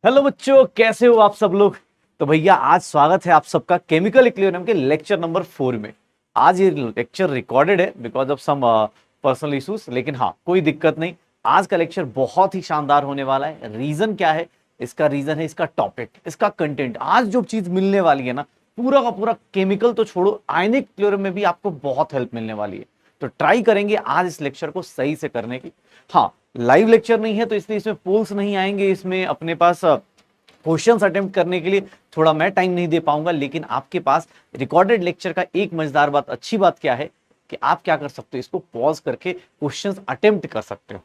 Hello बच्चों, कैसे हो आप सब लोग। तो भैया आज स्वागत है आप सबका केमिकल इक्विलिब्रियम के लेक्चर नंबर 4 में। आज ये लेक्चर रिकॉर्डेड है because of some personal issues, लेकिन हाँ कोई दिक्कत नहीं। आज का लेक्चर बहुत ही शानदार होने वाला है। रीजन क्या है? इसका रीजन है इसका टॉपिक, इसका कंटेंट। आज जो चीज मिलने वाली है ना, पूरा का पूरा केमिकल तो छोड़ो, आयनिक इक्विलिब्रियम में भी आपको बहुत हेल्प मिलने वाली है। तो ट्राई करेंगे आज इस लेक्चर को सही से करने की। हाँ, लाइव लेक्चर नहीं है तो इसलिए इसमें पोल्स नहीं आएंगे, इसमें अपने पास क्वेश्चंस अटेम्प्ट करने के लिए थोड़ा मैं टाइम नहीं दे पाऊंगा। लेकिन आपके पास रिकॉर्डेड लेक्चर का एक मजेदार बात, अच्छी बात क्या है कि आप क्या कर सकते हो, इसको पॉज करके क्वेश्चंस अटेम्प्ट कर सकते हो।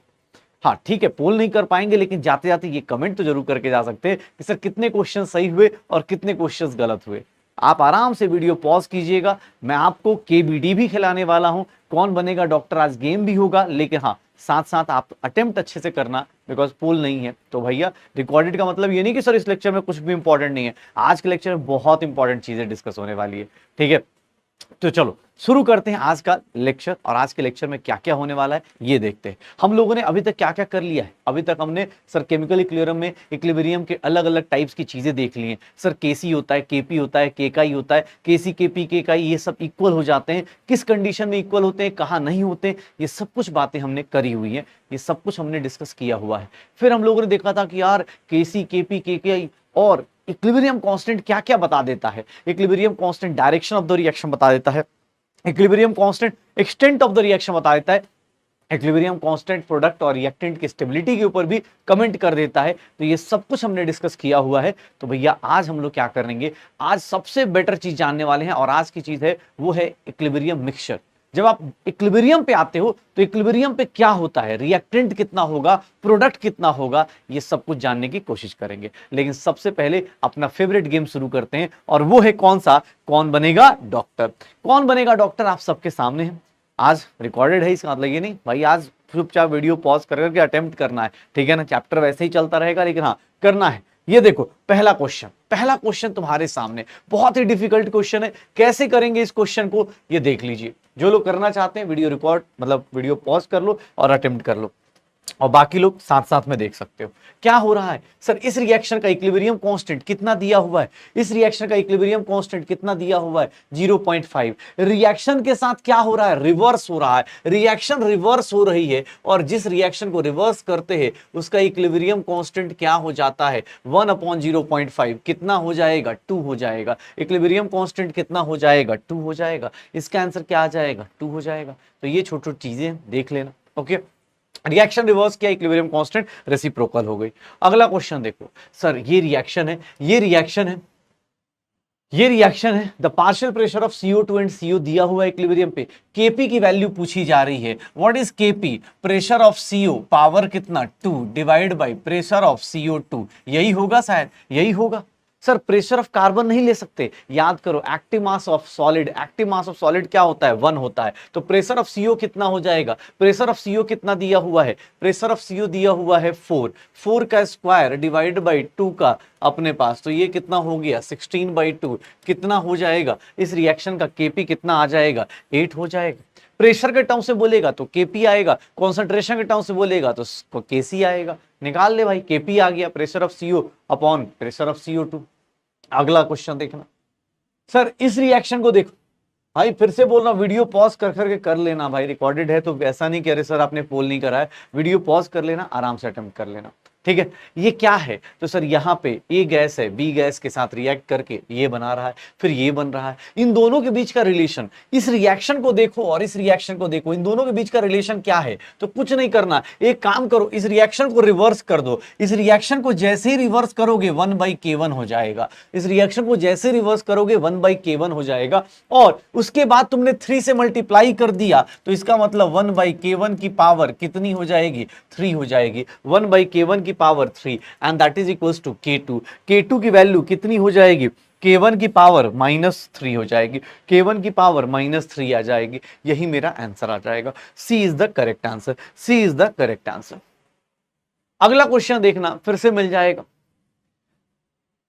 हाँ ठीक है, पोल नहीं कर पाएंगे लेकिन जाते जाते ये कमेंट तो जरूर करके जा सकते हैं कि सर कितने क्वेश्चन सही हुए और कितने क्वेश्चंस गलत हुए। आप आराम से वीडियो पॉज कीजिएगा। मैं आपको केबीडी भी खिलाने वाला हूं, कौन बनेगा डॉक्टर आज गेम भी होगा। लेकिन हाँ, साथ साथ आप अटेम्प्ट अच्छे से करना, बिकॉज पोल नहीं है। तो भैया रिकॉर्डेड का मतलब ये नहीं कि सर इस लेक्चर में कुछ भी इंपॉर्टेंट नहीं है। आज के लेक्चर में बहुत इंपॉर्टेंट चीजें डिस्कस होने वाली है। ठीक है, तो चलो शुरू करते हैं आज का लेक्चर। और आज के लेक्चर में क्या क्या होने वाला है ये देखते हैं। हम लोगों ने अभी तक क्या क्या कर लिया है। अभी तक हमने सर केमिकल इक्विलिब्रियम में इक्विलिब्रियम के अलग अलग टाइप्स की चीजें देख ली हैं। सर केसी होता है, केपी होता है, केकाई होता है, केसी केपी केकाई, ये सब इक्वल हो जाते हैं, किस कंडीशन में इक्वल होते हैं, कहाँ नहीं होते, ये सब कुछ बातें हमने करी हुई है। ये सब कुछ हमने डिस्कस किया हुआ है। फिर हम लोगों ने देखा था कि यार केसी केपी केकाई और इक्विलिब्रियम कांस्टेंट क्या क्या बता देता है। Equilibrium constant direction of the reaction बता देता है। Equilibrium constant extent of the reaction बता देता है। इक्विलिब्रियम कांस्टेंट प्रोडक्ट और रिएक्टेंट की स्टेबिलिटी के ऊपर भी कमेंट कर देता है। तो ये सब कुछ हमने डिस्कस किया हुआ है। तो भैया आज हम लोग क्या करेंगे, आज सबसे बेटर चीज जानने वाले हैं। और आज की चीज है वो है इक्विलिब्रियम मिक्सचर। जब आप इक्विलिब्रियम पे आते हो तो इक्विलिब्रियम पे क्या होता है, रिएक्टेंट कितना होगा, प्रोडक्ट कितना होगा, ये सब कुछ जानने की कोशिश करेंगे। लेकिन सबसे पहले अपना फेवरेट गेम शुरू करते हैं, और वो है कौन सा, कौन बनेगा डॉक्टर। कौन बनेगा डॉक्टर आप सबके सामने है। आज रिकॉर्डेड है, इसका मतलब ये नहीं भाई आज चुपचाप वीडियो पॉज करके अटेम्प्ट करना है। ठीक है ना, चैप्टर वैसे ही चलता रहेगा लेकिन हाँ करना है। ये देखो पहला क्वेश्चन तुम्हारे सामने, बहुत ही डिफिकल्ट क्वेश्चन है। कैसे करेंगे इस क्वेश्चन को ये देख लीजिए। जो लोग करना चाहते हैं वीडियो रिकॉर्ड मतलब वीडियो पॉज कर लो और अटेम्प्ट कर लो, और बाकी लोग साथ साथ में देख सकते हो। क्या हो रहा है सर, इस रिएक्शन का इक्विलिब्रियम कांस्टेंट कितना दिया हुआ है, इस रिएक्शन का इक्विलिब्रियम कांस्टेंट कितना दिया हुआ है 0.5। रिएक्शन के साथ क्या हो रहा है, रिवर्स हो रहा है, रिएक्शन रिवर्स हो रही है। और जिस रिएक्शन को रिवर्स करते हैं उसका इक्विलिब्रियम कांस्टेंट क्या हो जाता है 1/0.5। कितना हो जाएगा, 2 हो जाएगा। इक्विलिब्रियम कांस्टेंट कितना हो जाएगा, 2 हो जाएगा। इसका आंसर क्या आ जाएगा, 2 हो जाएगा। तो ये छोटी छोटी चीजें देख लेना। ओके, रिएक्शन रिवर्स किया, इक्विलिब्रियम कांस्टेंट रेसिप्रोकल हो गई। अगला क्वेश्चन देखो सर, ये रिएक्शन है, ये रिएक्शन है the partial pressure of CO2 and CO दिया हुआ है इक्विलिब्रियम पे। Kp की वैल्यू पूछी जा रही है। What is Kp, pressure of CO, power कितना 2 divide by pressure of CO2। यही होगा शायद, यही होगा। सर प्रेशर ऑफ कार्बन नहीं ले सकते, याद करो active mass of solid, active mass of solid क्या होता है 1 होता है। तो प्रेशर ऑफ CO कितना हो जाएगा, प्रेशर ऑफ CO कितना दिया हुआ है, प्रेशर ऑफ CO दिया हुआ है 4 का स्क्वायर डिवाइड बाई 2 का अपने पास, तो ये कितना हो गया 16/2। कितना हो जाएगा इस रिएक्शन का Kp कितना आ जाएगा 8 हो जाएगा। प्रेशर के टर्म से बोलेगा तो Kp आएगा, कॉन्सेंट्रेशन के टर्म से बोलेगा तो Kc आएगा। निकाल ले भाई, Kp आ गया, pressure of CO upon pressure of CO2। अगला क्वेश्चन देखना सर, इस रिएक्शन को देखो भाई, फिर से बोल रहा हूं वीडियो पॉज कर करके कर लेना भाई। रिकॉर्डेड है तो ऐसा नहीं कह रहे सर आपने पोल नहीं करा है, वीडियो पॉज कर लेना, आराम से अटेम्प्ट कर लेना। ठीक है, ये क्या है तो सर यहाँ पे ए गैस है, बी गैस के साथ रिएक्ट करके ये बना रहा है, फिर ये बन रहा है। इन दोनों के बीच का रिलेशन, इस रिएक्शन को देखो और इस रिएक्शन को देखो, इन दोनों के बीच का रिलेशन क्या है। तो कुछ नहीं करना, एक काम करो, इस रिएक्शन को रिवर्स कर दो। इस रिएक्शन को जैसे ही रिवर्स करोगे 1/K1 हो जाएगा। इस रिएक्शन को जैसे रिवर्स करोगे 1/K1 हो जाएगा। और उसके बाद तुमने 3 से मल्टीप्लाई कर दिया तो इसका मतलब 1/K1 की पावर कितनी हो जाएगी 3 हो जाएगी। 1/K1 की power 3 and that is equals to K2। K2 की वैल्यू कितनी हो जाएगी, K1 की पावर -3 हो जाएगी, K1 की पावर -3 आ जाएगी। यही मेरा आंसर आ जाएगा। C is the correct answer, C is the correct answer. अगला क्वेश्चन देखना, फिर से मिल जाएगा।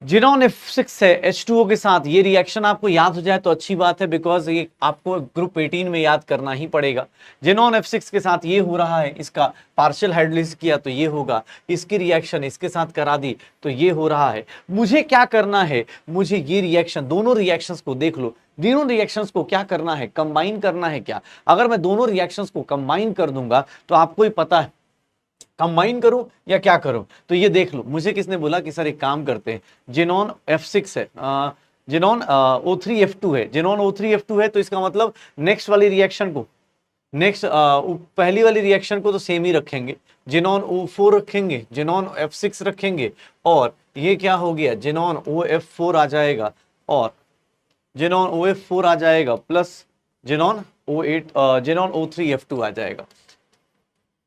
जिनॉन F6 है H2O के साथ, ये रिएक्शन आपको याद हो जाए तो अच्छी बात है, बिकॉज ये आपको ग्रुप 18 में याद करना ही पड़ेगा। जिनॉन F6 के साथ ये हो रहा है, इसका पार्शियल हाइड्रोलिसिस किया तो ये होगा, इसकी रिएक्शन इसके साथ करा दी तो ये हो रहा है। मुझे क्या करना है, मुझे ये रिएक्शन, दोनों रिएक्शंस को देख लो, दोनों रिएक्शंस को क्या करना है, कंबाइन करना है क्या। अगर मैं दोनों रिएक्शंस को कंबाइन कर दूंगा तो आपको ही पता है कंबाइन करूं या क्या करूं। तो ये देख लो, मुझे किसने बोला कि सर एक काम करते हैं, जिनॉन F6 है, जिनॉन O3F2 है, जिनॉन O3F2 है, तो इसका मतलब नेक्स्ट वाली रिएक्शन को, नेक्स्ट पहली वाली रिएक्शन को तो सेम ही रखेंगे, जिनॉन O4 रखेंगे, जिनॉन F6 रखेंगे, और ये क्या हो गया, जिनॉन OF4 आ जाएगा, और जिनॉन OF4 आ जाएगा plus xenon O8, xenon O3F2 आ जाएगा।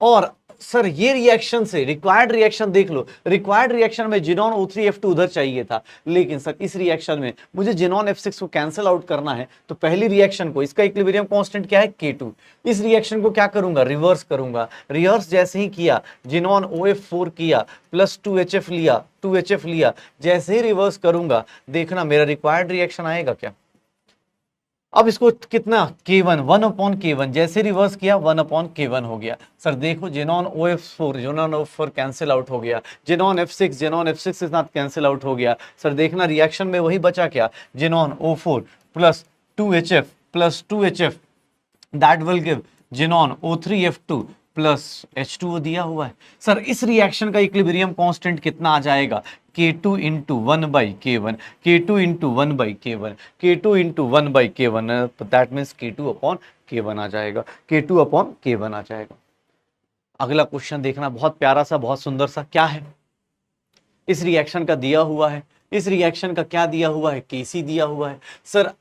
और सर ये रिएक्शन से रिक्वायर्ड रिएक्शन देख लो, रिक्वायर्ड रिएक्शन में जिनॉन O3F2 उधर चाहिए था, लेकिन सर इस रिएक्शन में मुझे जिनॉन F6 को कैंसिल आउट करना है, तो पहली रिएक्शन को, इसका इक्विलिब्रियम कांस्टेंट क्या है, K2, इस रिएक्शन को क्या करूंगा, रिवर्स करूंगा। रिवर्स जैसे ही किया, जिनॉन OF4 किया प्लस 2HF लिया, 2HF लिया, जैसे ही रिवर्स करूंगा, देखना मेरा रिक्वायर्ड रिएक्शन आएगा क्या। अब इसको कितना, K1, 1/K1, जैसे रिवर्स किया 1/K1 हो गया। सर देखो xenon OF4, xenon OF4 cancel out हो गया, जिनॉन F6 के साथ कैंसिल आउट हो गया। सर देखना रिएक्शन में वही बचा क्या, xenon O4 plus 2HF that will give xenon O3F2 plus H2O दिया हुआ है। सर इस रिएक्शन का इक्विलिब्रियम कांस्टेंट कितना आ जाएगा, K2 into 1/K1, K2 into 1/K1, K2 into 1/K1, that means K2/K1 आ जाएगा, K2/K1 आ जाएगा। अगला क्वेश्चन देखना, बहुत प्यारा सा, बहुत सुंदर सा, क्या है, इस रिएक्शन का दिया हुआ है, इस रिएक्शन का क्या दिया हुआ है, Kc दिया हुआ है। सर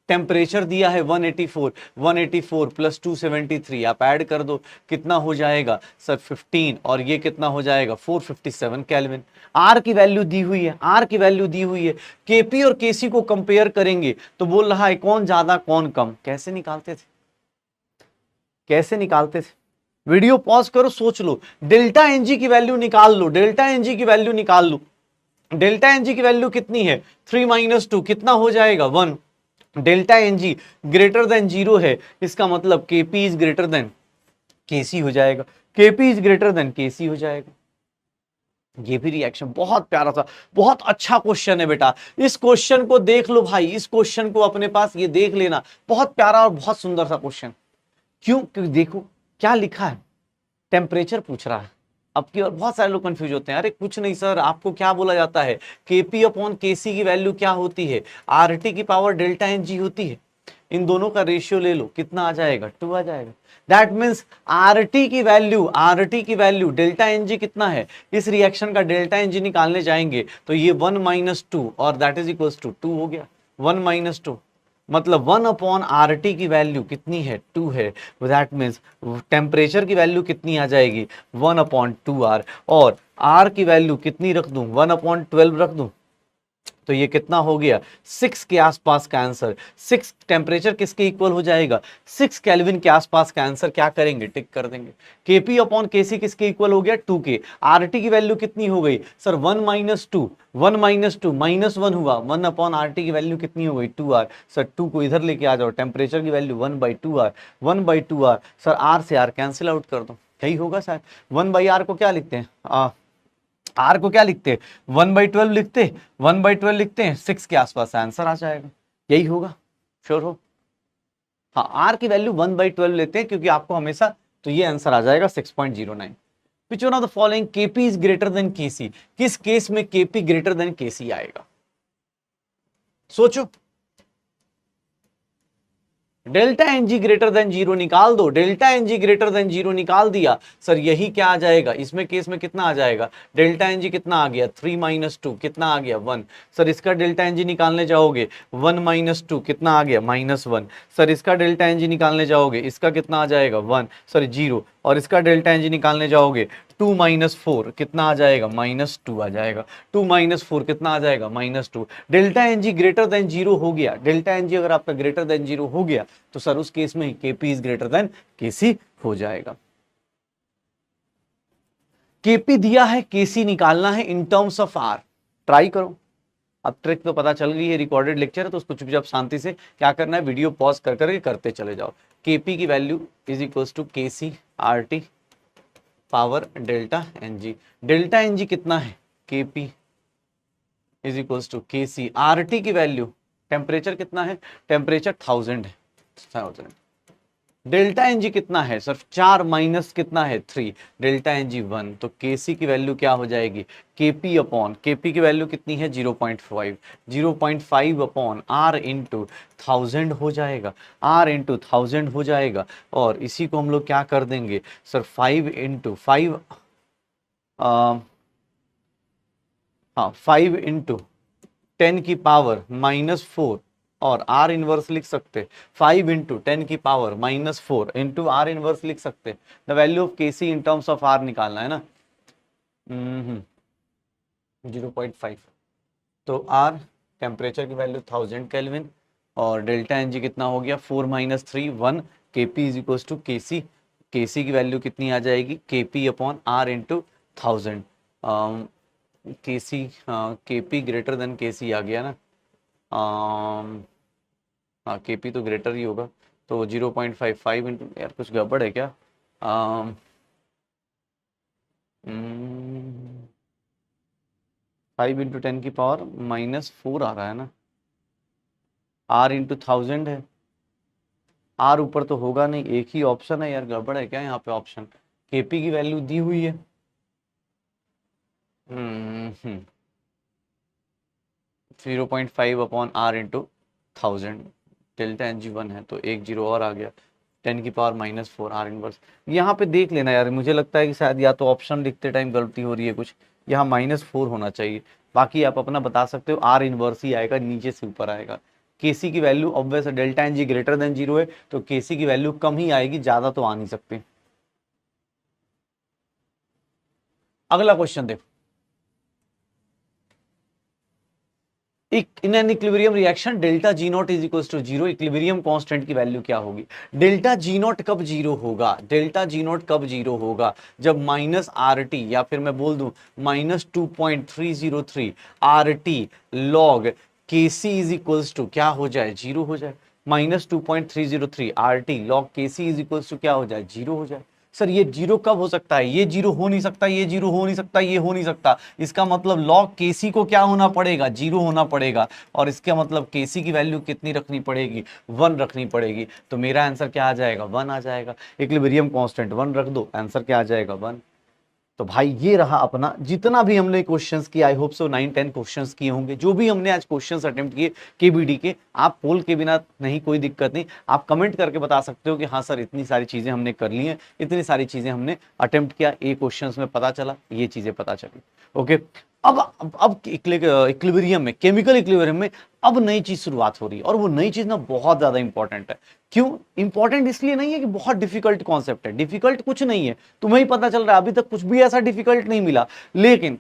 टेम्परेचर दिया है 184 प्लस 273, आप ऐड कर दो, कितना हो जाएगा सर 15, और ये कितना हो जाएगा 457 केल्विन। आर की वैल्यू दी हुई है, आर की वैल्यू दी हुई है, केपी और केसी को कंपेयर करेंगे तो बोल रहा है कौन ज्यादा कौन कम, कैसे निकालते थे, कैसे निकालते थे, वीडियो पॉज करो सोच लो, डेल्टा एनजी की वैल्यू निकाल लो, डेल्टा एनजी की वैल्यू निकाल लो, डेल्टा एनजी की वैल्यू कितनी है 3 - 2 कितना हो जाएगा 1, डेल्टा एनजी ग्रेटर देन 0 है, इसका मतलब KP is greater than KC हो जाएगा, KP is greater than KC हो जाएगा। ये भी रिएक्शन बहुत प्यारा था, बहुत अच्छा क्वेश्चन है बेटा, इस क्वेश्चन को देख लो भाई, इस क्वेश्चन को अपने पास ये देख लेना, बहुत प्यारा और बहुत सुंदर सा क्वेश्चन। क्यों, क्योंकि देखो क्या लिखा है, टेम्परेचर पूछ रहा है। अब की और बहुत सारे लोग कंफ्यूज होते हैं, अरे कुछ नहीं सर, आपको क्या बोला जाता है, केपी अपॉन केसी की वैल्यू क्या होती है, आरटी की पावर डेल्टा एन जी होती है, इन दोनों का रेशियो ले लो, कितना आ जाएगा 2 आ जाएगा। दैट मीन्स आरटी की वैल्यू डेल्टा एन जी कितना है, इस रिएक्शन का डेल्टा एन जी निकालने जाएंगे तो ये 1 - 2 और दैट इज इक्वल्स टू 2 हो गया, 1 - 2 मतलब 1/RT की वैल्यू कितनी है 2 है, दैट मीन्स टेम्परेचर की वैल्यू कितनी आ जाएगी 1/2R, और R की वैल्यू कितनी रख दूं 1/12 रख दूं, तो ये कितना हो गया 6 के आसपास का आंसर। 6 टेम्परेचर किसके इक्वल हो जाएगा 6 केल्विन के आसपास का आंसर, क्या करेंगे टिक कर देंगे। केपी अपॉन केसी किसके इक्वल हो गया 2 के, आरटी की वैल्यू कितनी हो गई सर 1 - 2, 1 - 2 -1 हुआ, 1/RT की वैल्यू कितनी हो गई 2R, सर 2 को इधर लेके आ जाओ, टेम्परेचर की value 1/2R, 1/2R, sir R से R कैंसिल आउट कर दो, यही होगा सर। 1/R को क्या लिखते हैं, आर को क्या लिखते हैं 1/12 लिखते, 1/12 लिखते हैं, 6 के आसपास आंसर आ जाएगा, यही होगा, श्योर हो। हाँ आर की वैल्यू 1/12 लेते हैं क्योंकि आपको हमेशा, तो ये आंसर आ जाएगा 6.09। Which one of the following KP is greater than KC, किस केस में केपी ग्रेटर देन केसी आएगा, सोचो। डेल्टा एनजी ग्रेटर देन 0 निकाल दो, डेल्टा एनजी ग्रेटर देन 0 निकाल दिया, सर यही क्या आ जाएगा, इसमें केस में कितना आ जाएगा, डेल्टा एनजी कितना आ गया 3 - 2 कितना आ गया 1, सर इसका डेल्टा एनजी निकालने जाओगे 1 - 2 कितना आ गया -1, सर इसका डेल्टा एनजी निकालने जाओगे, इसका कितना आ जाएगा 1 सॉरी 0, और इसका डेल्टा एनजी निकालने जाओगे 2 - 4 कितना आ जाएगा -2 आ जाएगा, 2 - 4 कितना आ जाएगा -2। डेल्टा एनजी ग्रेटर देन 0 हो गया, डेल्टा एनजी अगर आपका ग्रेटर देन 0 हो गया तो सर उस केस में KP is greater than KC हो जाएगा। केपी दिया है, केसी निकालना है in terms of R, try करो, अब ट्रिक तो पता चल गई है, रिकॉर्डेड लेक्चर है तो उसको चुपचाप शांति से क्या करना है, वीडियो पॉज कर करके करते चले जाओ। Kp की value is equals to Kc RT power delta Ng। Delta Ng कितना है, Kp is equals to Kc RT की वैल्यू, टेम्परेचर कितना है, टेम्परेचर 1000 है, 1000। डेल्टा Ng कितना है सर, 4 माइनस कितना है 3, डेल्टा Ng 1। तो Kc की वैल्यू क्या हो जाएगी, Kp अपॉन Kp की वैल्यू कितनी है 0.5, 0.5 अपॉन R इंटू 1000 हो जाएगा, R इंटू 1000 हो जाएगा। और इसी को हम लोग क्या कर देंगे सर, 5 इंटू 5, हाँ 5 इंटू 10 की पावर -4 और R इनवर्स लिख सकते, 5 इंटू 10 की पावर -4 इंटू R इनवर्स लिख सकते। The value of Kc in terms of R निकालना है ना, 0.5। तो R टेम्परेचर की वैल्यू 1000 केल्विन और डेल्टा Ng कितना हो गया 4 - 3 1, Kp is equals to Kc। Kc की वैल्यू कितनी आ जाएगी, Kp upon R into 1000। Kc Kp greater than Kc आ गया ना, हाँ Kp तो ग्रेटर ही होगा, तो 0.55 इंटू, यार कुछ गड़बड़ है क्या, 5 इंटू 10 की पावर -4 आ रहा है ना, R इंटू 1000 है, R ऊपर तो होगा नहीं, एक ही ऑप्शन है यार, गड़बड़ है क्या यहाँ पे ऑप्शन, Kp की वैल्यू दी हुई है, 0.5 upon R into 1000, delta Ng 1 है तो एक जीरो और आ गया, 10 की पावर -4 R इनवर्स। यहाँ पे देख लेना यार, मुझे लगता है कि शायद या तो ऑप्शन लिखते टाइम गलती हो रही है कुछ, यहाँ -4 होना चाहिए, बाकी आप अपना बता सकते हो, R इनवर्स ही आएगा, नीचे से ऊपर आएगा। Kc की value obvious delta Ng greater than 0 है तो Kc की वैल्यू कम ही आएगी, ज्यादा तो आ नहीं सकती। अगला क्वेश्चन देखो, in an equilibrium reaction delta G not is equal to 0, equilibrium constant की वैल्यू क्या होगी, डेल्टा जी नॉट कब 0 होगा, डेल्टा जी नॉट कब 0 होगा, जब -RT या फिर मैं बोल दूं -2.303 RT log Kc is equal to क्या हो जाए, 0 हो जाए, -2.303 RT log Kc is equal to क्या हो जाए, 0 हो जाए। सर ये 0 कब हो सकता है, ये 0 हो नहीं सकता, ये 0 हो नहीं सकता, ये हो नहीं सकता, इसका मतलब log Kc को क्या होना पड़ेगा, 0 होना पड़ेगा, और इसका मतलब Kc की वैल्यू कितनी रखनी पड़ेगी, 1 रखनी पड़ेगी। तो मेरा आंसर क्या आ जाएगा, 1 आ जाएगा, इक्विलिब्रियम कांस्टेंट 1 रख दो, आंसर क्या आ जाएगा, 1। तो भाई ये रहा अपना, जितना भी हमने क्वेश्चंस किए, आई होप सो 9-10 क्वेश्चंस किए होंगे, जो भी हमने आज क्वेश्चंस अटेम्प्ट किए केबीडी के, आप पोल के बिना नहीं, कोई दिक्कत नहीं, आप कमेंट करके बता सकते हो कि हाँ सर इतनी सारी चीजें हमने कर ली हैं, इतनी सारी चीजें हमने अटेम्प्ट किया, ये क्वेश्चंस में पता चला, ये चीजें पता चली। ओके, अब इक्विलिब्रियम में, केमिकल इक्विलिब्रियम में अब नई चीज शुरुआत हो रही है, और वो नई चीज ना बहुत ज्यादा इंपॉर्टेंट है। क्यों इंपॉर्टेंट, इसलिए नहीं है कि बहुत डिफिकल्ट कॉन्सेप्ट है, डिफिकल्ट कुछ नहीं है, तुम्हें ही पता चल रहा है, अभी तक कुछ भी ऐसा डिफिकल्ट नहीं मिला, लेकिन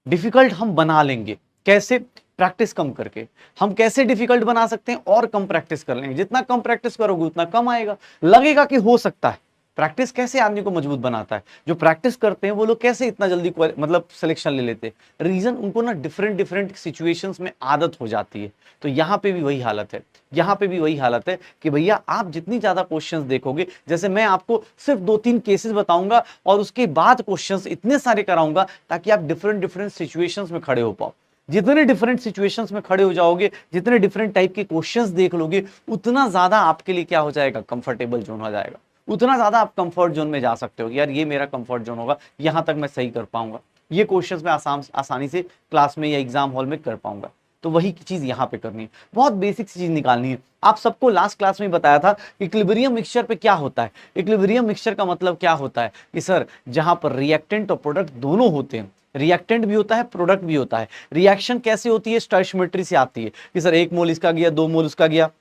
डिफिकल्ट हम बना लेंगे, कैसे, प्रैक्टिस कम करके। हम कैसे डिफिकल्ट बना सकते हैं, और कम प्रैक्टिस कर लेंगे, जितना कम प्रैक्टिस करोगे उतना कम आएगा, लगेगा कि हो सकता है। प्रैक्टिस कैसे आदमी को मजबूत बनाता है, जो प्रैक्टिस करते हैं वो लोग कैसे इतना जल्दी मतलब सिलेक्शन ले लेते हैं, रीजन उनको ना डिफरेंट डिफरेंट सिचुएशंस में आदत हो जाती है। तो यहाँ पे भी वही हालत है, यहाँ पे भी वही हालत है कि भैया आप जितनी ज्यादा क्वेश्चंस देखोगे, जैसे मैं आपको सिर्फ 2-3 केसेस बताऊंगा और उसके बाद क्वेश्चंस इतने सारे कराऊंगा ताकि आप डिफरेंट डिफरेंट सिचुएशंस में खड़े हो पाओ। जितने डिफरेंट सिचुएशंस में खड़े हो जाओगे, जितने डिफरेंट टाइप के क्वेश्चंस देख लोगे, उतना ज्यादा आपके लिए क्या हो जाएगा, कंफर्टेबल जोन हो जाएगा, उतना ज्यादा आप कंफर्ट जोन में जा सकते हो, यार ये मेरा कंफर्ट जोन होगा, यहां तक मैं सही कर पाऊंगा, ये क्वेश्चंस मैं आसानी से क्लास में या एग्जाम हॉल में कर पाऊंगा। तो वही चीज यहाँ पे करनी है, बहुत बेसिक चीज निकालनी है। आप सबको लास्ट क्लास में बताया था इक्विलिब्रियम मिक्सचर पे क्या होता है। इक्विलिब्रियम मिक्सचर का मतलब क्या होता है कि सर जहां पर रिएक्टेंट और प्रोडक्ट दोनों होते हैं, रिएक्टेंट भी होता है, प्रोडक्ट भी होता है। रिएक्शन कैसे होती है, स्टोइचियोमेट्री से आती है कि सर 1 मोल इसका गया, 2 मोल उसका गया,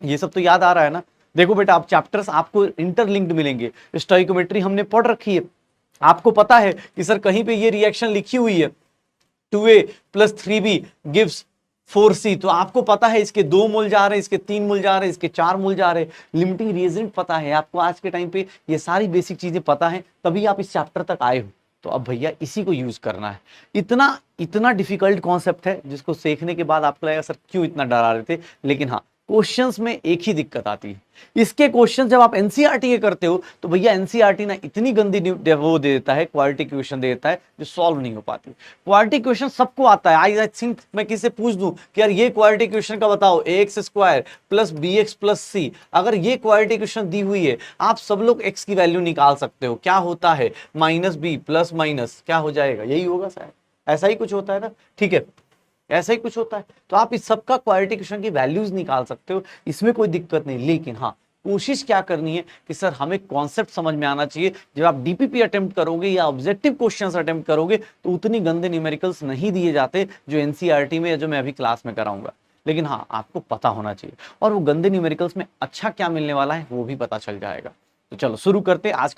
ये सब तो याद आ रहा है ना। देखो बेटा, आप चैप्टर्स आपको इंटरलिंक्ड मिलेंगे, स्टोइचियोमेट्री हमने पढ़ रखी है, आपको पता है कि सर कहीं पे ये रिएक्शन लिखी हुई है 2A + 3B गिव्स 4C, तो आपको पता है इसके 2 मोल जा रहे हैं, इसके 3 मोल जा रहे हैं, इसके 4 मोल जा रहे हैं, लिमिटिंग रिएजेंट पता है आपको, आज के टाइम पे ये सारी बेसिक चीजें पता है, तभी आप इस चैप्टर तक आए हो। तो अब भैया इसी को यूज करना है। इतना इतना डिफिकल्ट कॉन्सेप्ट है जिसको सीखने के बाद आपको लगेगा सर क्यों इतना डरा रहे थे, लेकिन हाँ क्वेश्चंस में एक ही दिक्कत आती है, इसके क्वेश्चन जब आप एनसीईआरटी के करते हो तो भैया एनसीईआरटी ना इतनी गंदी वो दे देता है, क्वालिटी क्वेश्चन दे देता है जो सॉल्व नहीं हो पाती। क्वालिटी क्वेश्चन सबको आता है, आई थिंक मैं किसी से पूछ दूं कि यार ये क्वालिटी क्वेश्चन का बताओ, ax square plus bx plus C, अगर ये क्वालिटी क्वेश्चन दी हुई है आप सब लोग x की वैल्यू निकाल सकते हो, क्या होता है माइनस बी प्लस माइनस क्या हो जाएगा, यही होगा शायद, ऐसा ही कुछ होता है ना, ठीक है ऐसा ही कुछ होता है। तो आप इस सबका क्वालिटी क्वेश्चन की वैल्यूज निकाल सकते हो, इसमें कोई दिक्कत नहीं, लेकिन हाँ कोशिश क्या करनी है कि सर हमें कॉन्सेप्ट समझ में आना चाहिए। जब आप डीपीपी अटेम्प्ट करोगे या ऑब्जेक्टिव क्वेश्चंस अटेम्प्ट करोगे तो उतनी गंदे न्यूमेरिकल्स नहीं दिए जाते जो एनसीईआरटी में या जो मैं अभी क्लास में कराऊंगा, लेकिन हाँ आपको पता होना चाहिए और वो गंदे न्यूमेरिकल्स में अच्छा क्या मिलने वाला है वो भी पता चल जाएगा। तो चलो शुरू करते हैं आज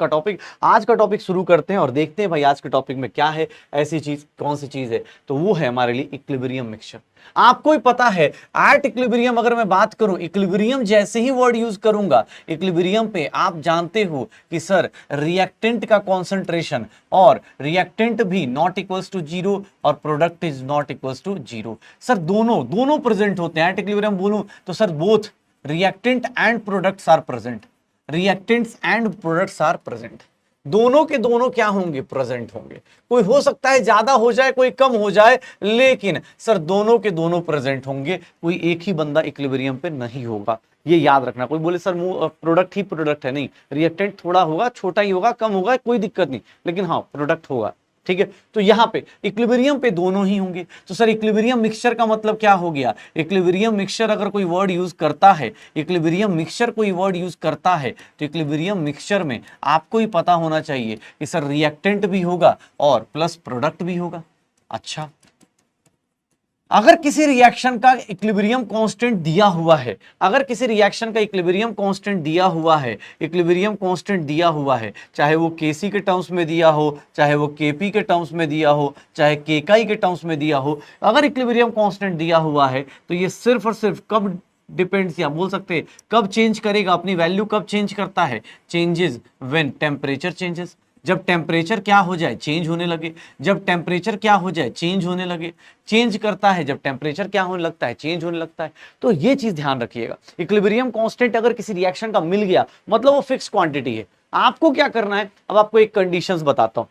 का टॉपिक शुरू करते हैं और देखते हैं भाई आज के टॉपिक में क्या है, ऐसी चीज कौन सी चीज है, तो वो है हमारे लिए इक्विलिब्रियम मिक्सचर। आपको ही पता है एट इक्विलिब्रियम, अगर मैं बात करूं इक्विलिब्रियम जैसे ही वर्ड यूज करूंगा, इक्विलिब्रियम पे आप जानते हो कि सर रिएक्टेंट का कॉन्सेंट्रेशन और रिएक्टेंट भी नॉट इक्वल्स टू जीरो और product is not equals to zero. Sir दोनों प्रेजेंट होते हैं एट इक्विलिब्रियम, बोलूं तो sir both reactant and products are present, reactants and products are present, दोनों के दोनों क्या होंगे, प्रेजेंट होंगे। कोई हो सकता है ज्यादा हो जाए कोई कम हो जाए, लेकिन सर दोनों के दोनों प्रेजेंट होंगे, कोई एक ही बंदा इक्विलिब्रियम पे नहीं होगा, ये याद रखना। कोई बोले सर प्रोडक्ट ही प्रोडक्ट है, नहीं, रिएक्टेंट थोड़ा होगा, छोटा ही होगा, कम होगा, कोई दिक्कत नहीं, लेकिन हाँ प्रोडक्ट होगा, ठीक है। तो यहां पे इक्विलिब्रियम पे दोनों ही होंगे। तो सर इक्विलिब्रियम मिक्सचर का मतलब क्या हो गया, इक्विलिब्रियम मिक्सचर अगर कोई वर्ड यूज करता है, इक्विलिब्रियम मिक्सचर कोई वर्ड यूज करता है तो इक्विलिब्रियम मिक्सचर में आपको ही पता होना चाहिए कि सर रिएक्टेंट भी होगा और प्लस प्रोडक्ट भी होगा। अच्छा, अगर किसी रिएक्शन का इक्विलिब्रियम कांस्टेंट दिया हुआ है, अगर किसी रिएक्शन का इक्विलिब्रियम कांस्टेंट दिया हुआ है, इक्विलिब्रियम कांस्टेंट दिया हुआ है, चाहे वो केसी के टर्म्स में दिया हो, चाहे वो केपी के टर्म्स में दिया हो, चाहे केकाई के टर्म्स में दिया हो, अगर इक्विलिब्रियम कांस्टेंट दिया हुआ है तो ये सिर्फ और सिर्फ कब डिपेंड्स, या बोल सकते हैं कब चेंज करेगा, अपनी वैल्यू कब चेंज करता है, चेंजेस व्हेन टेम्परेचर चेंजेस, जब टेम्परेचर क्या हो जाए, चेंज होने लगे, जब टेम्परेचर क्या हो जाए, चेंज होने लगे, चेंज करता है जब टेम्परेचर क्या होने लगता है, चेंज होने लगता है। तो ये चीज ध्यान रखिएगा, इक्विलिब्रियम कांस्टेंट अगर किसी रिएक्शन का मिल गया मतलब वो फिक्स क्वांटिटी है। आपको क्या करना है, अब आपको एक कंडीशंस बताता हूं,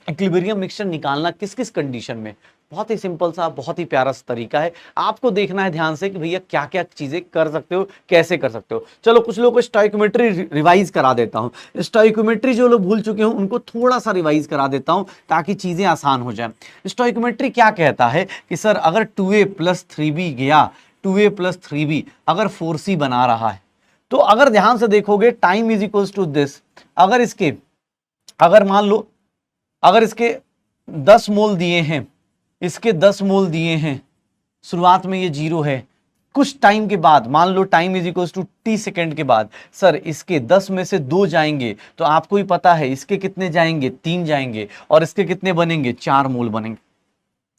इक्विलिब्रियम मिक्सचर निकालना किस किस कंडीशन में, बहुत ही सिंपल सा बहुत ही प्यारा सा तरीका है। आपको देखना है ध्यान से कि भैया क्या क्या चीजें कर सकते हो, कैसे कर सकते हो। चलो कुछ लोगों को स्टोइकोमेट्री रिवाइज करा देता हूं, स्टोइकोमेट्री जो लोग भूल चुके हो उनको थोड़ा सा रिवाइज करा देता हूं ताकि चीजें आसान हो जाए। स्टोइकोमेट्री क्या कहता है कि सर अगर 2a प्लस 3b गया, 2a प्लस 3b अगर 4c बना रहा है, तो अगर ध्यान से देखोगे time is equals to this, अगर इसके अगर मान लो अगर इसके 10 मोल दिए हैं, इसके 10 मोल दिए हैं, शुरुआत में ये 0 है, कुछ टाइम के बाद मान लो time is equals to t second के बाद सर इसके 10 में से 2 जाएंगे, तो आपको ही पता है इसके कितने जाएंगे, 3 जाएंगे, और इसके कितने बनेंगे, 4 मोल बनेंगे।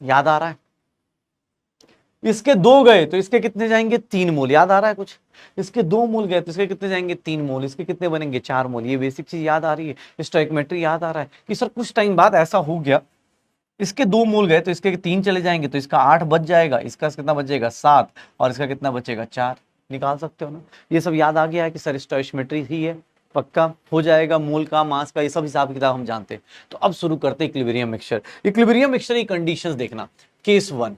याद आ रहा है, इसके 2 गए तो इसके कितने जाएंगे, 3 मोल। याद आ रहा है कुछ, इसके 2 मोल गए तो इसके कितने जाएंगे, 3 मोल, इसके कितने बनेंगे, 4 मोल। ये बेसिक चीज याद आ रही है, स्टोइकोमेट्री याद आ रहा है कि सर कुछ टाइम बाद ऐसा हो गया, इसके 2 मोल गए तो इसके 3 चले जाएंगे, तो इसका 8 बच जाएगा, इसका कितना बचेगा, 7, और इसका कितना बचेगा, 4। निकाल सकते हो ना, ये सब याद आ गया है कि सर स्टोइकोमेट्री ही है, पक्का हो जाएगा, मोल का मास का ये सब हिसाब किताब हम जानते हैं। तो अब शुरू करते हैं इक्विलिब्रियम मिक्सचर। इक्विलिब्रियम मिक्सचर की कंडीशंस देखना। केस 1,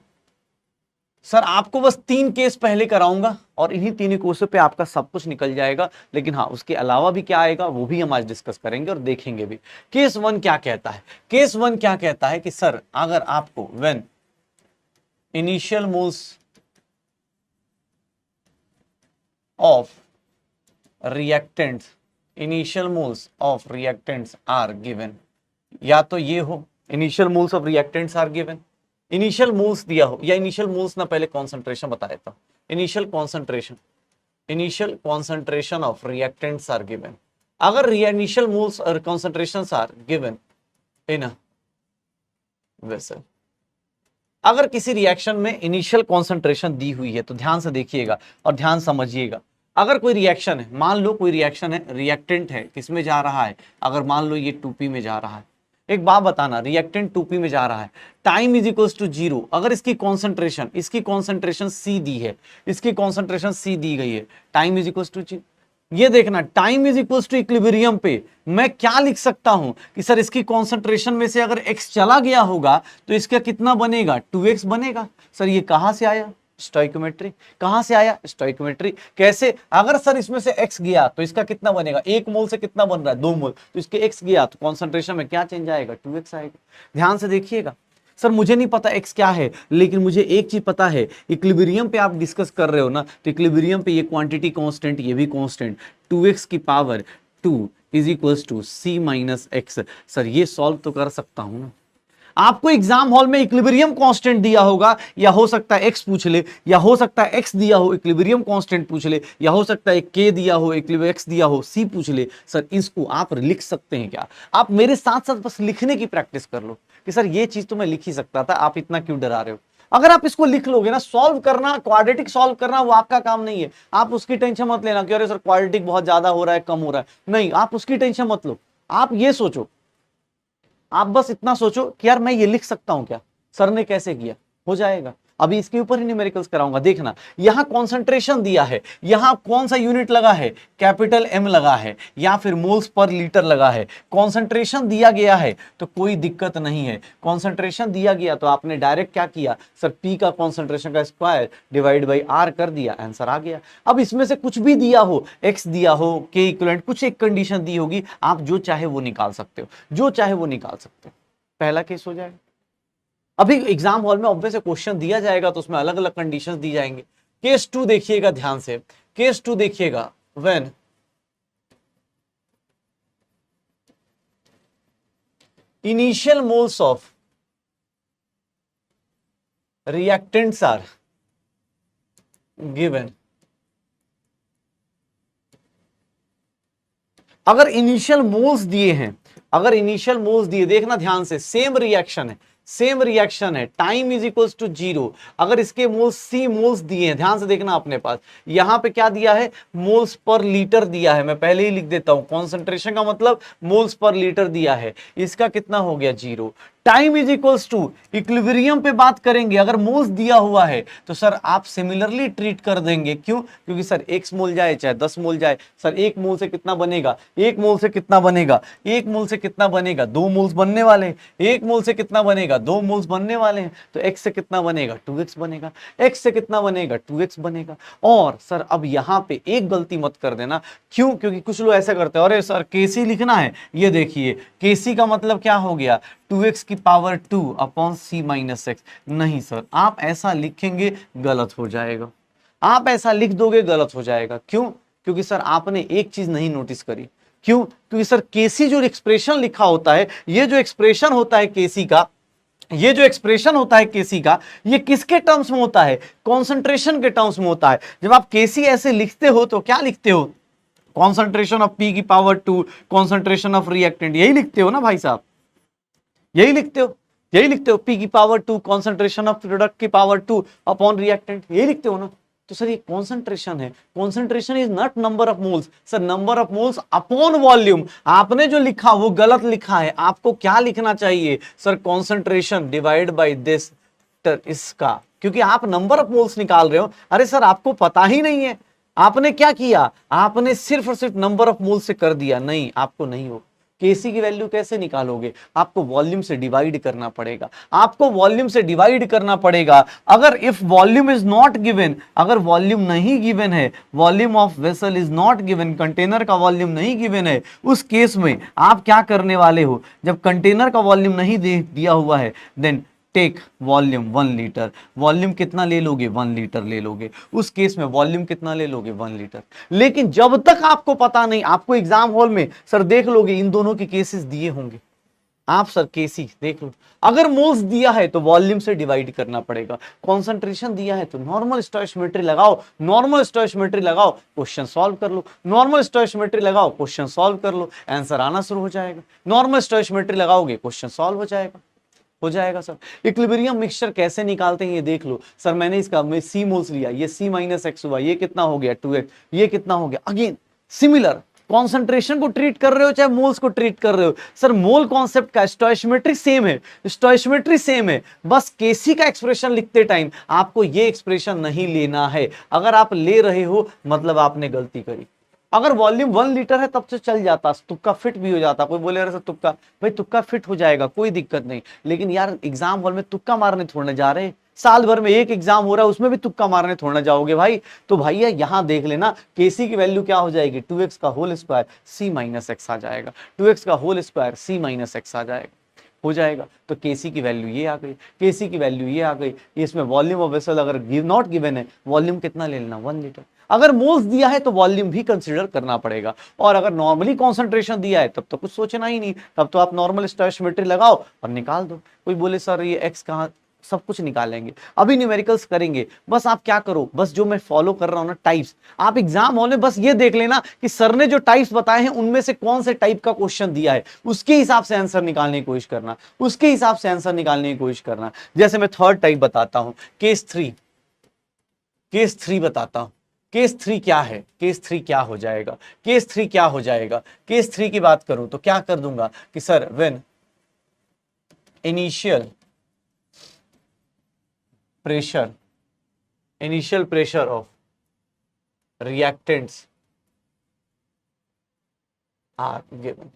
सर आपको बस 3 केस पहले कराऊंगा और इन्हीं 3 केसों पे आपका सब कुछ निकल जाएगा, लेकिन हाँ उसके अलावा भी क्या आएगा वो भी हम आज डिस्कस करेंगे और देखेंगे भी। केस 1 क्या कहता है, केस 1 क्या कहता है कि सर अगर आपको when initial moles of reactants, initial moles of reactants are given, या तो ये हो initial moles of reactants are given, initial moles दिया हो, या इनिशियल मोल्स ना पहले कॉन्सेंट्रेशन बता देता हूं, initial concentration of reactants are given. अगर इनिशियल मोल्स और concentrations are given in a vessel, अगर किसी रिएक्शन में इनिशियल कॉन्सेंट्रेशन दी हुई है तो ध्यान से देखिएगा और ध्यान समझिएगा। अगर कोई रिएक्शन है, मान लो कोई रिएक्शन है, रिएक्टेंट है, किसमें जा रहा है, अगर मान लो ये 2p में जा रहा है, एक बात बताना, रिएक्टेंट 2p में जा रहा है, टाइम इज इक्वल्स टू 0, अगर इसकी कॉन्सेंट्रेशन C दी है, इसकी कॉन्सेंट्रेशन C दी गई है, टाइम इज इक्वल्स टू 0, ये देखना time is equals to equilibrium पे मैं क्या लिख सकता हूं कि सर इसकी कॉन्सेंट्रेशन में से अगर x चला गया होगा तो इसका कितना बनेगा, 2x बनेगा। सर ये कहां से आया, स्टोइकोमेट्री। कहां से आया, स्टोइकोमेट्री। कैसे, अगर सर इसमें से x गया तो इसका कितना बनेगा, 1 मोल से कितना बन रहा है, 2 मोल, तो इसके x गया तो कॉन्सेंट्रेशन में क्या चेंज आएगा, 2x आएगा। ध्यान से देखिएगा। सर मुझे नहीं पता x क्या है, लेकिन मुझे एक चीज पता है, इक्विलिब्रियम पे आप डिस्कस कर रहे हो ना, तो इक्विलिब्रियम पे ये क्वांटिटी कांस्टेंट, ये भी कांस्टेंट, 2x की power 2 is equals to c minus x. Sir ये सॉल्व तो कर सकता हूं ना। आपको एग्जाम हॉल में इक्विलिब्रियम कांस्टेंट दिया होगा, या हो सकता है x पूछ ले, या हो सकता है x दिया हो इक्विलिब्रियम कांस्टेंट पूछ ले, या हो सकता है k दिया हो इक्विलिब्रियम x दिया हो c पूछ ले। सर इसको आप लिख सकते हैं क्या, आप मेरे साथ साथ बस लिखने की प्रैक्टिस कर लो कि सर ये चीज तो मैं लिख ही सकता था, आप इतना क्यों डरा रहे हो। अगर आप इसको लिख लोगे ना, सॉल्व करना, क्वाड्रेटिक सॉल्व करना वो आपका काम नहीं है, आप उसकी टेंशन मत लेना कि अरे सर क्वाड्रेटिक बहुत ज्यादा हो रहा है, कम हो रहा है, नहीं, आप उसकी टेंशन मत लो। आप ये सोचो, आप बस इतना सोचो कि यार मैं ये लिख सकता हूं क्या, सर ने कैसे किया, हो जाएगा। अभी इसके ऊपर ही न्यूमेरिकल्स कराऊंगा, देखना। यहां कॉन्सेंट्रेशन दिया है, यहां कौन सा यूनिट लगा है, कैपिटल M लगा है, या फिर मोल्स पर लीटर लगा है। कॉन्सेंट्रेशन दिया गया है तो कोई दिक्कत नहीं है, कॉन्सेंट्रेशन दिया गया तो आपने डायरेक्ट क्या किया, सर P का कॉन्सेंट्रेशन का स्क्वायर डिवाइड बाई R कर दिया, आंसर आ गया। अब इसमें से कुछ भी दिया हो, X दिया हो, K इक्विवेलेंट, कुछ एक कंडीशन दी होगी, आप जो चाहे वो निकाल सकते हो, जो चाहे वो निकाल सकते हो। पहला केस हो जाएगा। अभी एग्जाम हॉल में ऑब्वियस क्वेश्चन दिया जाएगा तो उसमें अलग अलग कंडीशंस दी जाएंगे। केस 2 देखिएगा ध्यान से, केस 2 देखिएगा, when initial moles of reactants are given. अगर इनिशियल मोल्स दिए हैं, अगर इनिशियल मोल्स दिए, देखना ध्यान से, सेम रिएक्शन है, सेम रिएक्शन है, टाइम इज इक्वल्स टू 0। अगर इसके मोल्स C मोल्स दिए हैं, ध्यान से देखना अपने पास, यहां पे क्या दिया है, मोल्स पर लीटर दिया है, मैं पहले ही लिख देता हूं, कॉन्सेंट्रेशन का मतलब मोल्स पर लीटर दिया है, इसका कितना हो गया, 0। Time is equals to, equilibrium पे बात करेंगे, अगर मोल्स दिया हुआ है तो सर आप सिमिलरली ट्रीट कर देंगे, क्यों, क्योंकि सर 1 मोल जाए चाहे 10 मोल जाए, सर 1 मोल से कितना बनेगा, 1 मोल से कितना बनेगा, 1 मोल से कितना बनेगा, 2 मोल्स बनने वाले हैं, 1 मोल से कितना बनेगा, 2 मोल्स बनने वाले हैं, तो x से कितना बनेगा, 2x बनेगा, x से कितना बनेगा, 2x बनेगा। और सर अब यहां पे एक गलती मत कर देना, क्यों, क्योंकि कुछ लोग ऐसा करते हैं, अरे सर KC लिखना है, ये देखिए KC का मतलब क्या हो गया, 2x की power 2 upon C minus x. नहीं सर, आप ऐसा लिखेंगे गलत हो जाएगा, आप ऐसा लिख दोगे गलत हो जाएगा। क्यों, क्योंकि सर आपने एक चीज नहीं नोटिस करी, क्यों, क्योंकि सर KC जो एक्सप्रेशन लिखा होता है, ये जो एक्सप्रेशन होता है KC का, ये जो एक्सप्रेशन होता है KC का, ये किसके टर्म्स में होता है, कॉन्सेंट्रेशन के टर्म्स में होता है। जब आप KC ऐसे लिखते हो तो क्या लिखते हो, कॉन्सेंट्रेशन ऑफ P की पावर 2 कॉन्सेंट्रेशन ऑफ रिएक्टेंट, यही लिखते हो ना भाई साहब, यही लिखते हो, यही लिखते हो, P की पावर 2 कॉन्सेंट्रेशन ऑफ प्रोडक्ट की पावर 2 अपॉन रिएक्टेंट, यही लिखते हो ना। तो सर ये कॉन्सेंट्रेशन है, concentration is not number of moles, sir number of moles upon volume. आपने जो लिखा वो गलत लिखा है, आपको क्या लिखना चाहिए, sir concentration divide by this, इसका, क्योंकि आप नंबर ऑफ मोल्स निकाल रहे हो। अरे सर आपको पता ही नहीं है, आपने क्या किया, आपने सिर्फ और सिर्फ नंबर ऑफ मोल्स से कर दिया, नहीं आपको नहीं हो। KC की वैल्यू कैसे निकालोगे, आपको वॉल्यूम से डिवाइड करना पड़ेगा, आपको वॉल्यूम से डिवाइड करना पड़ेगा। अगर if volume is not given, अगर वॉल्यूम नहीं गिवन है, volume of vessel is not given, container का वॉल्यूम नहीं गिवन है, उस केस में आप क्या करने वाले हो, जब कंटेनर का वॉल्यूम नहीं दिया हुआ है, then take volume 1 litre, volume कितना ले लोगे, 1 लीटर ले लोगे, उस केस में वॉल्यूम कितना ले लोगे, 1 लीटर। लेकिन जब तक आपको पता नहीं, आपको एग्जाम हॉल में सर देख लोगे, इन दोनों के केसेस दिए होंगे, आप सर KC देख लो, अगर मोल्स दिया है तो वॉल्यूम से डिवाइड करना पड़ेगा, कॉन्सेंट्रेशन दिया है तो नॉर्मल स्टोइकियोमेट्री लगाओ, नॉर्मल स्टोइकियोमेट्री लगाओ, क्वेश्चन सॉल्व कर लो, नॉर्मल स्टोइकियोमेट्री लगाओ, क्वेश्चन सॉल्व कर लो, आंसर आना शुरू हो जाएगा। नॉर्मल स्टोइकियोमेट्री लगाओगे, क्वेश्चन सॉल्व हो जाएगा, हो जाएगा। सर इक्विलिब्रियम मिक्सचर कैसे निकालते हैं ये देख लो। सर मैंने इसका C मोल्स लिया, ये C माइनस एक्स हुआ, ये कितना हो गया 2x, ये कितना हो गया, अगेन सिमिलर, कॉन्सेंट्रेशन को ट्रीट कर रहे हो चाहे मोल्स को ट्रीट कर रहे हो। सर मोल कॉन्सेप्ट का स्टोइशियोमेट्री सेम है, स्टोइशियोमेट्री सेम है, बस केसी का एक्सप्रेशन लिखते टाइम आपको ये एक्सप्रेशन नहीं लेना है। अगर आप ले रहे हो मतलब आपने गलती करी। अगर वॉल्यूम 1 लीटर है तब तो चल जाता, तुक्का फिट भी हो जाता। कोई बोले सर तुक्का, भाई तुक्का फिट हो जाएगा, कोई दिक्कत नहीं, लेकिन यार एग्जाम हॉल में तुक्का मारने थोड़ने जा रहे हैं। साल भर में एक एग्जाम हो रहा है, उसमें भी तुक्का मारने थोड़ना जाओगे भाई। तो भैया यहां देख लेना, केसी की वैल्यू क्या हो जाएगी, 2x का whole square c minus X आ जाएगा, 2x का whole square c minus X आ जाएगा, हो जाएगा। तो केसी की वैल्यू ये आ गई, केसी की वैल्यू ये आ गई। इसमें वॉल्यूम ऑफ वेसल अगर नॉट गिवन है, वॉल्यूम कितना ले लेना, 1 लीटर। अगर मोल्स दिया है तो वॉल्यूम भी कंसीडर करना पड़ेगा, और अगर नॉर्मली कॉन्सेंट्रेशन दिया है तब तो कुछ सोचना ही नहीं, तब तो आप नॉर्मल स्टोइशियोमेट्री लगाओ और निकाल दो। कोई बोले सर ये एक्स कहाँ, सब कुछ निकालेंगे, अभी न्यूमेरिकल्स करेंगे। बस आप क्या करो, बस जो मैं फॉलो कर रहा हूं ना टाइप्स, आप एग्जाम हॉल में बस ये देख लेना कि सर ने जो टाइप्स बताए हैं उनमें से कौन से टाइप का क्वेश्चन दिया है, उसके हिसाब से आंसर निकालने की कोशिश करना, उसके हिसाब से आंसर निकालने की कोशिश करना। जैसे मैं थर्ड टाइप बताता हूं, केस 3, केस 3 बताता हूं। केस 3 क्या है, केस 3 क्या हो जाएगा, केस 3 क्या हो जाएगा। केस 3 की बात करूं तो क्या कर दूंगा कि sir when initial pressure, initial pressure of reactants are given।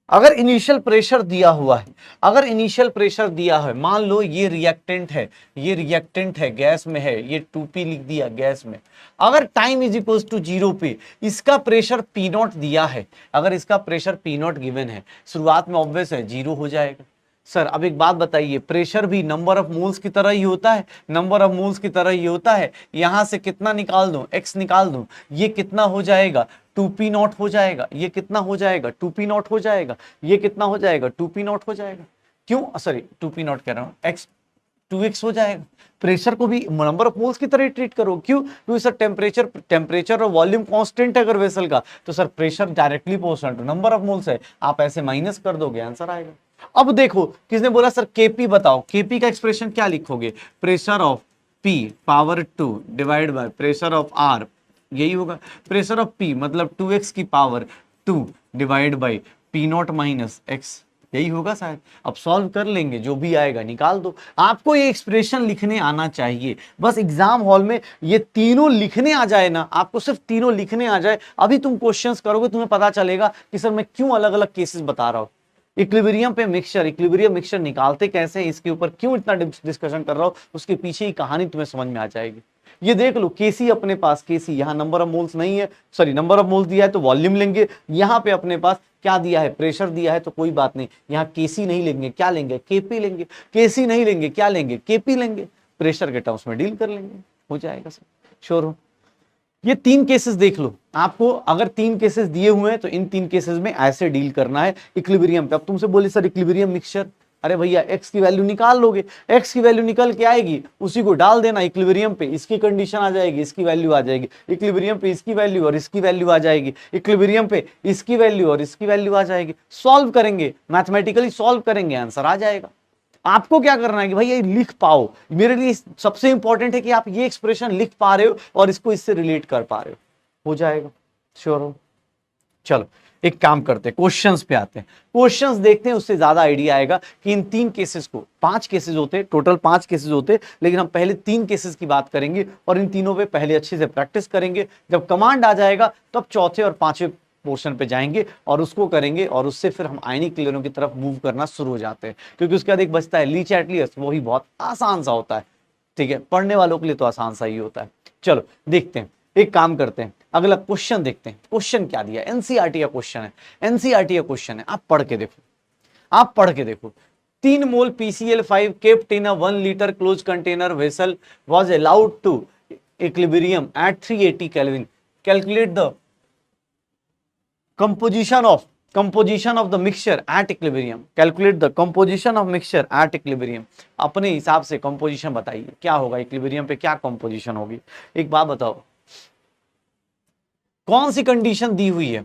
अगर इनिशियल प्रेशर दिया हुआ है, अगर इनिशियल प्रेशर दिया है, मान लो ये रिएक्टेंट है, ये रिएक्टेंट है, गैस में है, ये 2p लिख दिया गैस में। अगर टाइम इज इक्वल टू 0 पे इसका प्रेशर P नॉट दिया है, अगर इसका प्रेशर P नॉट गिवन है, शुरुआत में ऑब्वियस है 0 हो जाएगा। सर अब एक बात बताइए, प्रेशर भी नंबर ऑफ मोल्स की तरह ही होता है, नंबर ऑफ मोल्स की तरह ही होता है। यहां से कितना निकाल दूं, x निकाल दूं, ये कितना हो जाएगा, 2p नॉट हो जाएगा। ये कितना हो जाएगा, 2p नॉट हो जाएगा। ये कितना हो जाएगा, 2p नॉट हो जाएगा। क्यों, सॉरी 2p नॉट कह रहा हूं, x 2x हो जाएगा। प्रेशर को भी नंबर ऑफ मोल्स की तरह ट्रीट करो, क्यों, क्योंकि सर टेम्परेचर और वॉल्यूम कांस्टेंट है अगर वेसल का, तो sir pressure directly proportional number of moles है, आप ऐसे माइनस कर दोगे, आंसर आएगा। अब देखो किसने बोला सर केपी बताओ, केपी का एक्सप्रेशन क्या लिखोगे, pressure of P power 2 divide by pressure of R, यही होगा। प्रेशर ऑफ P मतलब 2x की power 2 divide by P not minus x, यही होगा शायद। अब सॉल्व कर लेंगे, जो भी आएगा निकाल दो। आपको ये एक्सप्रेशन लिखने आना चाहिए, बस एग्जाम हॉल में ये तीनों लिखने आ जाए ना, आपको सिर्फ तीनों लिखने आ जाए, अभी तुम क्वेश्चंस करोगे तुम्हें पता चलेगा कि सर मैं क्यों अलग अलग केसेस बता रहा हूं। इक्विलिब्रियम पे मिक्सचर, इक्विलिब्रियम मिक्सचर निकालते कैसे हैं, इसके ऊपर क्यों इतना डिस्कशन कर रहा हूं, उसके पीछे ही कहानी तुम्हें समझ में आ जाएगी। ये देख लो केसी अपने पास, केसी यहाँ नंबर ऑफ मोल्स नहीं है, सॉरी नंबर ऑफ मोल्स दिया है तो वॉल्यूम लेंगे, यहाँ पे अपने पास क्या दिया है, प्रेशर दिया है, तो कोई बात नहीं, यहाँ केसी नहीं लेंगे, क्या लेंगे, केपी लेंगे। केसी नहीं लेंगे, क्या लेंगे, केपी लेंगे, प्रेशर के टर्म्स में डील कर लेंगे, हो जाएगा सर, श्योर हो। ये 3 केसेस देख लो, आपको अगर 3 केसेस दिए हुए हैं तो इन 3 केसेस में ऐसे डील करना है इक्विलिब्रियम पे। अब तुमसे बोले सर इक्विलिब्रियम मिक्सचर, अरे भैया x की वैल्यू निकाल लोगे, x की वैल्यू निकल के आएगी, उसी को डाल देना इक्विलिब्रियम पे, इसकी कंडीशन आ जाएगी, इसकी वैल्यू आ जाएगी, इक्विलिब्रियम पे इसकी वैल्यू और इसकी वैल्यू आ जाएगी, इक्विलिब्रियम पे इसकी वैल्यू और इसकी वैल्यू आ जाएगी। सॉल्व करेंगे, मैथमेटिकली सॉल्व करेंगे, आंसर आ जाएगा। आपको क्या करना है कि भाई ये लिख पाओ, मेरे लिए सबसे इंपॉर्टेंट है कि आप ये एक्सप्रेशन लिख पा रहे हो और इसको इससे रिलेट कर पा रहे हो जाएगा, श्योर हो। चलो एक काम करते हैं, क्वेश्चंस पे आते हैं, क्वेश्चंस देखते हैं, उससे ज्यादा आइडिया आएगा कि इन 3 केसेस को, 5 केसेस होते, टोटल 5 केसेस होते, लेकिन हम पहले 3 केसेस की बात करेंगे और इन तीनों पे पहले अच्छे से प्रैक्टिस करेंगे। जब कमांड आ जाएगा तब चौथे और 5वें पोर्शन पे जाएंगे और उसको करेंगे, और उससे फिर हम आयनिक क्लियरों की तरफ मूव करना शुरू हो जाते हैं, क्योंकि उसके बाद एक बचता है लीच एटलियस, वो ही बहुत आसान सा होता है, ठीक है, पढ़ने वालों के लिए तो आसान सा ही होता है। चलो देखते हैं, एक काम करते हैं, अगला क्वेश्चन देखते हैं। क्वेश्चन क्या दिया, एनसीईआरटी का क्वेश्चन है, एनसीईआरटी का क्वेश्चन है, आप पढ़ के देखो, आप पढ़ के देखो। 3 मोल PCl5 kept in a 1 liter closed container vessel was allowed to equilibrium at 380 Kelvin. Calculate the composition of the mixture at equilibrium. Calculate the composition of mixture at equilibrium. अपने हिसाब से कंपोजिशन बताइए, क्या होगा इक्विलिब्रियम पे, क्या composition होगी। एक बात बताओ, कौन सी कंडीशन दी हुई है,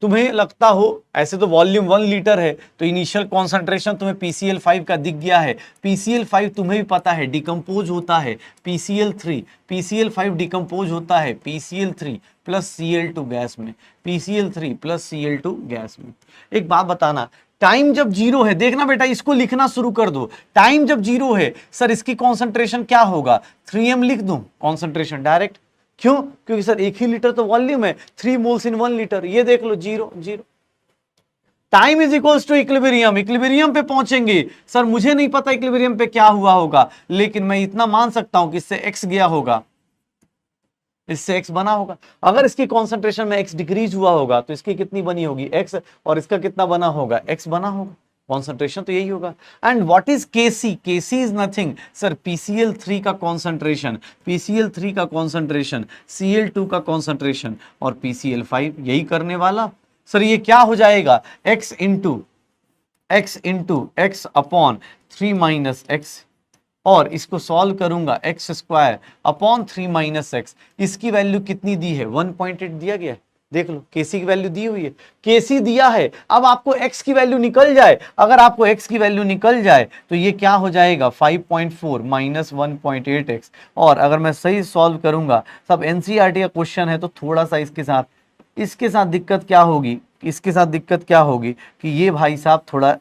तुम्हें लगता हो ऐसे तो वॉल्यूम 1 लीटर है तो इनिशियल कॉन्सेंट्रेशन तुम्हें PCl5 का दिख गया है। PCl5 तुम्हें भी पता है डिकम्पोज होता है PCl3, PCl5 डिकम्पोज होता है PCl3 प्लस Cl2 गैस में, PCl3 प्लस Cl2 गैस में। एक बात बताना, टाइम जब जीरो है, देखना बेटा इसको लिखना शुरू कर दो, टाइम जब जीरो है सर इसकी कॉन्सेंट्रेशन क्या होगा, 3m लिख दूं कॉन्सेंट्रेशन डायरेक्ट, क्यों, क्योंकि सर 1 ही लीटर तो वॉल्यूम है, 3 मोल्स इन 1 लीटर, ये देख लो zero zero. Time is equals to equilibrium, equilibrium पे पहुंचेंगे, सर मुझे नहीं पता इक्विलिब्रियम पे क्या हुआ होगा, लेकिन मैं इतना मान सकता हूं कि इससे x गया होगा, इससे x बना होगा। अगर इसकी कॉन्सेंट्रेशन में x डिक्रीज हुआ होगा तो इसकी कितनी बनी होगी x, और इसका कितना बना होगा x बना होगा, कॉन्सेंट्रेशन तो यही होगा। And what is Kc, Kc is nothing sir PCl3 का कॉन्सेंट्रेशन, PCl3 का कॉन्सेंट्रेशन, Cl2 का कॉन्सेंट्रेशन और PCl5 यही करने वाला। सर ये क्या हो जाएगा x into x upon 3 minus x, और इसको सॉल्व करूंगा x square upon 3 minus x. इसकी वैल्यू कितनी दी है 1.8 दिया गया है, देख लो Kc की वैल्यू दी हुई है, Kc दिया है। अब आपको x की वैल्यू निकल जाए, अगर आपको x की वैल्यू निकल जाए तो ये क्या हो जाएगा 5.4 माइनस 1.8x। और अगर मैं सही सॉल्व करूंगा, सब एनसीईआरटी का क्वेश्चन है तो थोड़ा सा इसके साथ दिक्कत क्या होगी, इसके साथ दिक्कत क्या होगी कि ये भाई साहब थोड़ा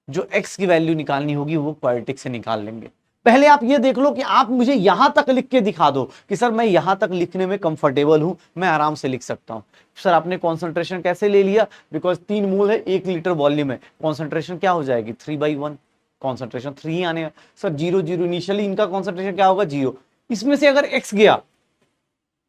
जो x की वैल्यू निकालनी होगी वो क्वाड्रेटिक से निकाल लेंगे। पहले आप ये देख लो कि आप मुझे यहां तक लिख के दिखा दो कि सर मैं यहां तक लिखने में कंफर्टेबल हूं, मैं आराम से लिख सकता हूं। सर आपने कॉन्सेंट्रेशन कैसे ले लिया, बिकॉज 3 मोल है 1 लीटर वॉल्यूम है, कॉन्सेंट्रेशन क्या हो जाएगी 3/1, कॉन्सेंट्रेशन 3 ही आने। सर 0 0 इनिशियली इनका कॉन्सेंट्रेशन क्या होगा 0, इसमें से अगर x गया,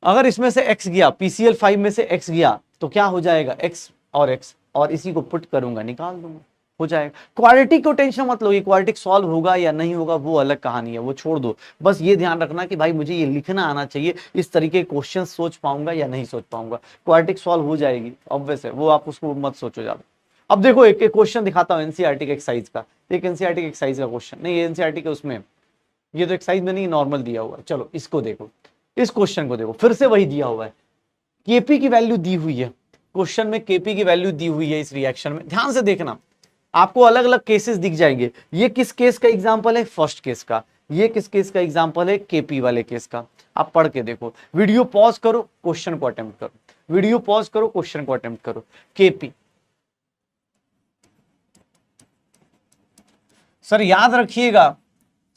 अगर इसमें से x गया, PCl5 में से x गया तो क्या हो जाएगा x, और इसी को पुट करूंगा निकाल दूंगा, हो जाएगा। क्वाड्रेटिक को टेंशन मत लो, ये क्वाड्रेटिक सॉल्व होगा या नहीं होगा वो अलग कहानी है, वो छोड़ दो। बस ये ध्यान रखना कि भाई मुझे ये लिखना आना चाहिए, इस तरीके के क्वेश्चन सोच पाऊंगा या नहीं सोच पाऊंगा। क्वाड्रेटिक सॉल्व हो जाएगी ऑब्वियस है, वो आप उसको मत सोचो ज्यादा। अब देखो एक क्वेश्चन दिखाता हूँ एनसीईआरटी के एक्सरसाइज का, एक एनसीईआरटी के एक्सरसाइज का क्वेश्चन नहीं, एनसीईआरटी के उसमें, ये तो एक्सरसाइज में नहीं नॉर्मल दिया हुआ है। चलो इसको देखो, इस क्वेश्चन को देखो, फिर से वही दिया हुआ है, केपी की वैल्यू दी हुई है क्वेश्चन में, केपी की वैल्यू दी हुई है इस रिएक्शन में। ध्यान से देखना, आपको अलग अलग केसेस दिख जाएंगे। ये किस केस का एग्जांपल है, फर्स्ट केस का। ये किस केस का एग्जांपल है, केपी वाले केस का। आप पढ़ के देखो, वीडियो पॉज करो, क्वेश्चन को अटेम्प्ट करो, वीडियो पॉज करो, क्वेश्चन को अटेम्प्ट करो। केपी सर याद रखिएगा,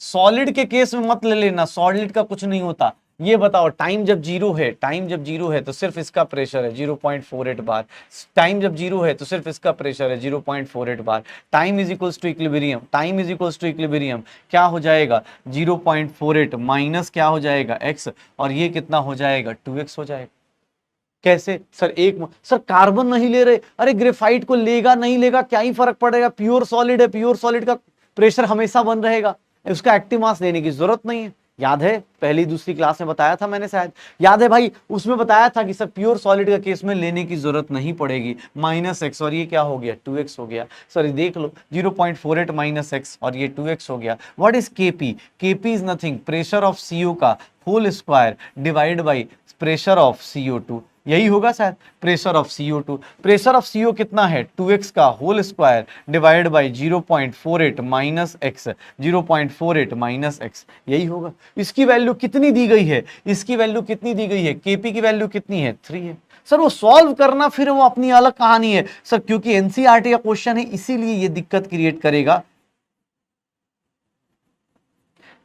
सॉलिड के केस में मत ले लेना, सॉलिड का कुछ नहीं होता। ये बताओ टाइम जब जीरो है, टाइम जब जीरो है तो सिर्फ इसका प्रेशर है 0.48 बार, टाइम जब जीरो है तो सिर्फ इसका प्रेशर है 0.48 bar. Time is equals to equilibrium, time is equals to equilibrium क्या हो जाएगा 0.48 माइनस क्या हो जाएगा x, और ये कितना हो जाएगा 2x हो जाएगा। कैसे सर, सर कार्बन नहीं ले रहे, अरे ग्रेफाइट को लेगा नहीं लेगा क्या ही फर्क पड़ेगा, प्योर सॉलिड है, प्योर सॉलिड का प्रेशर हमेशा बन रहेगा, उसका एक्टिव मास लेने की जरूरत नहीं है। याद है पहली दूसरी क्लास में बताया था मैंने, शायद याद है भाई, उसमें बताया था कि सर प्योर सॉलिड का केस में लेने की जरूरत नहीं पड़ेगी, -x, और ये क्या हो गया 2x हो गया। सर देख लो 0.48 माइनस x और ये 2x हो गया। What is KP, KP is nothing pressure of CO का whole square divide by pressure of CO2, यही होगा शायद, pressure of CO2। Pressure of CO कितना है 2x का whole square divide by 0.48 minus x, 0.48 minus x, यही होगा। इसकी वैल्यू कितनी दी गई है, इसकी वैल्यू कितनी दी गई है, केपी की वैल्यू कितनी है 3 है। सर वो सॉल्व करना फिर वो अपनी अलग कहानी है सर, क्योंकि एनसीईआरटी का क्वेश्चन है इसीलिए ये दिक्कत क्रिएट करेगा।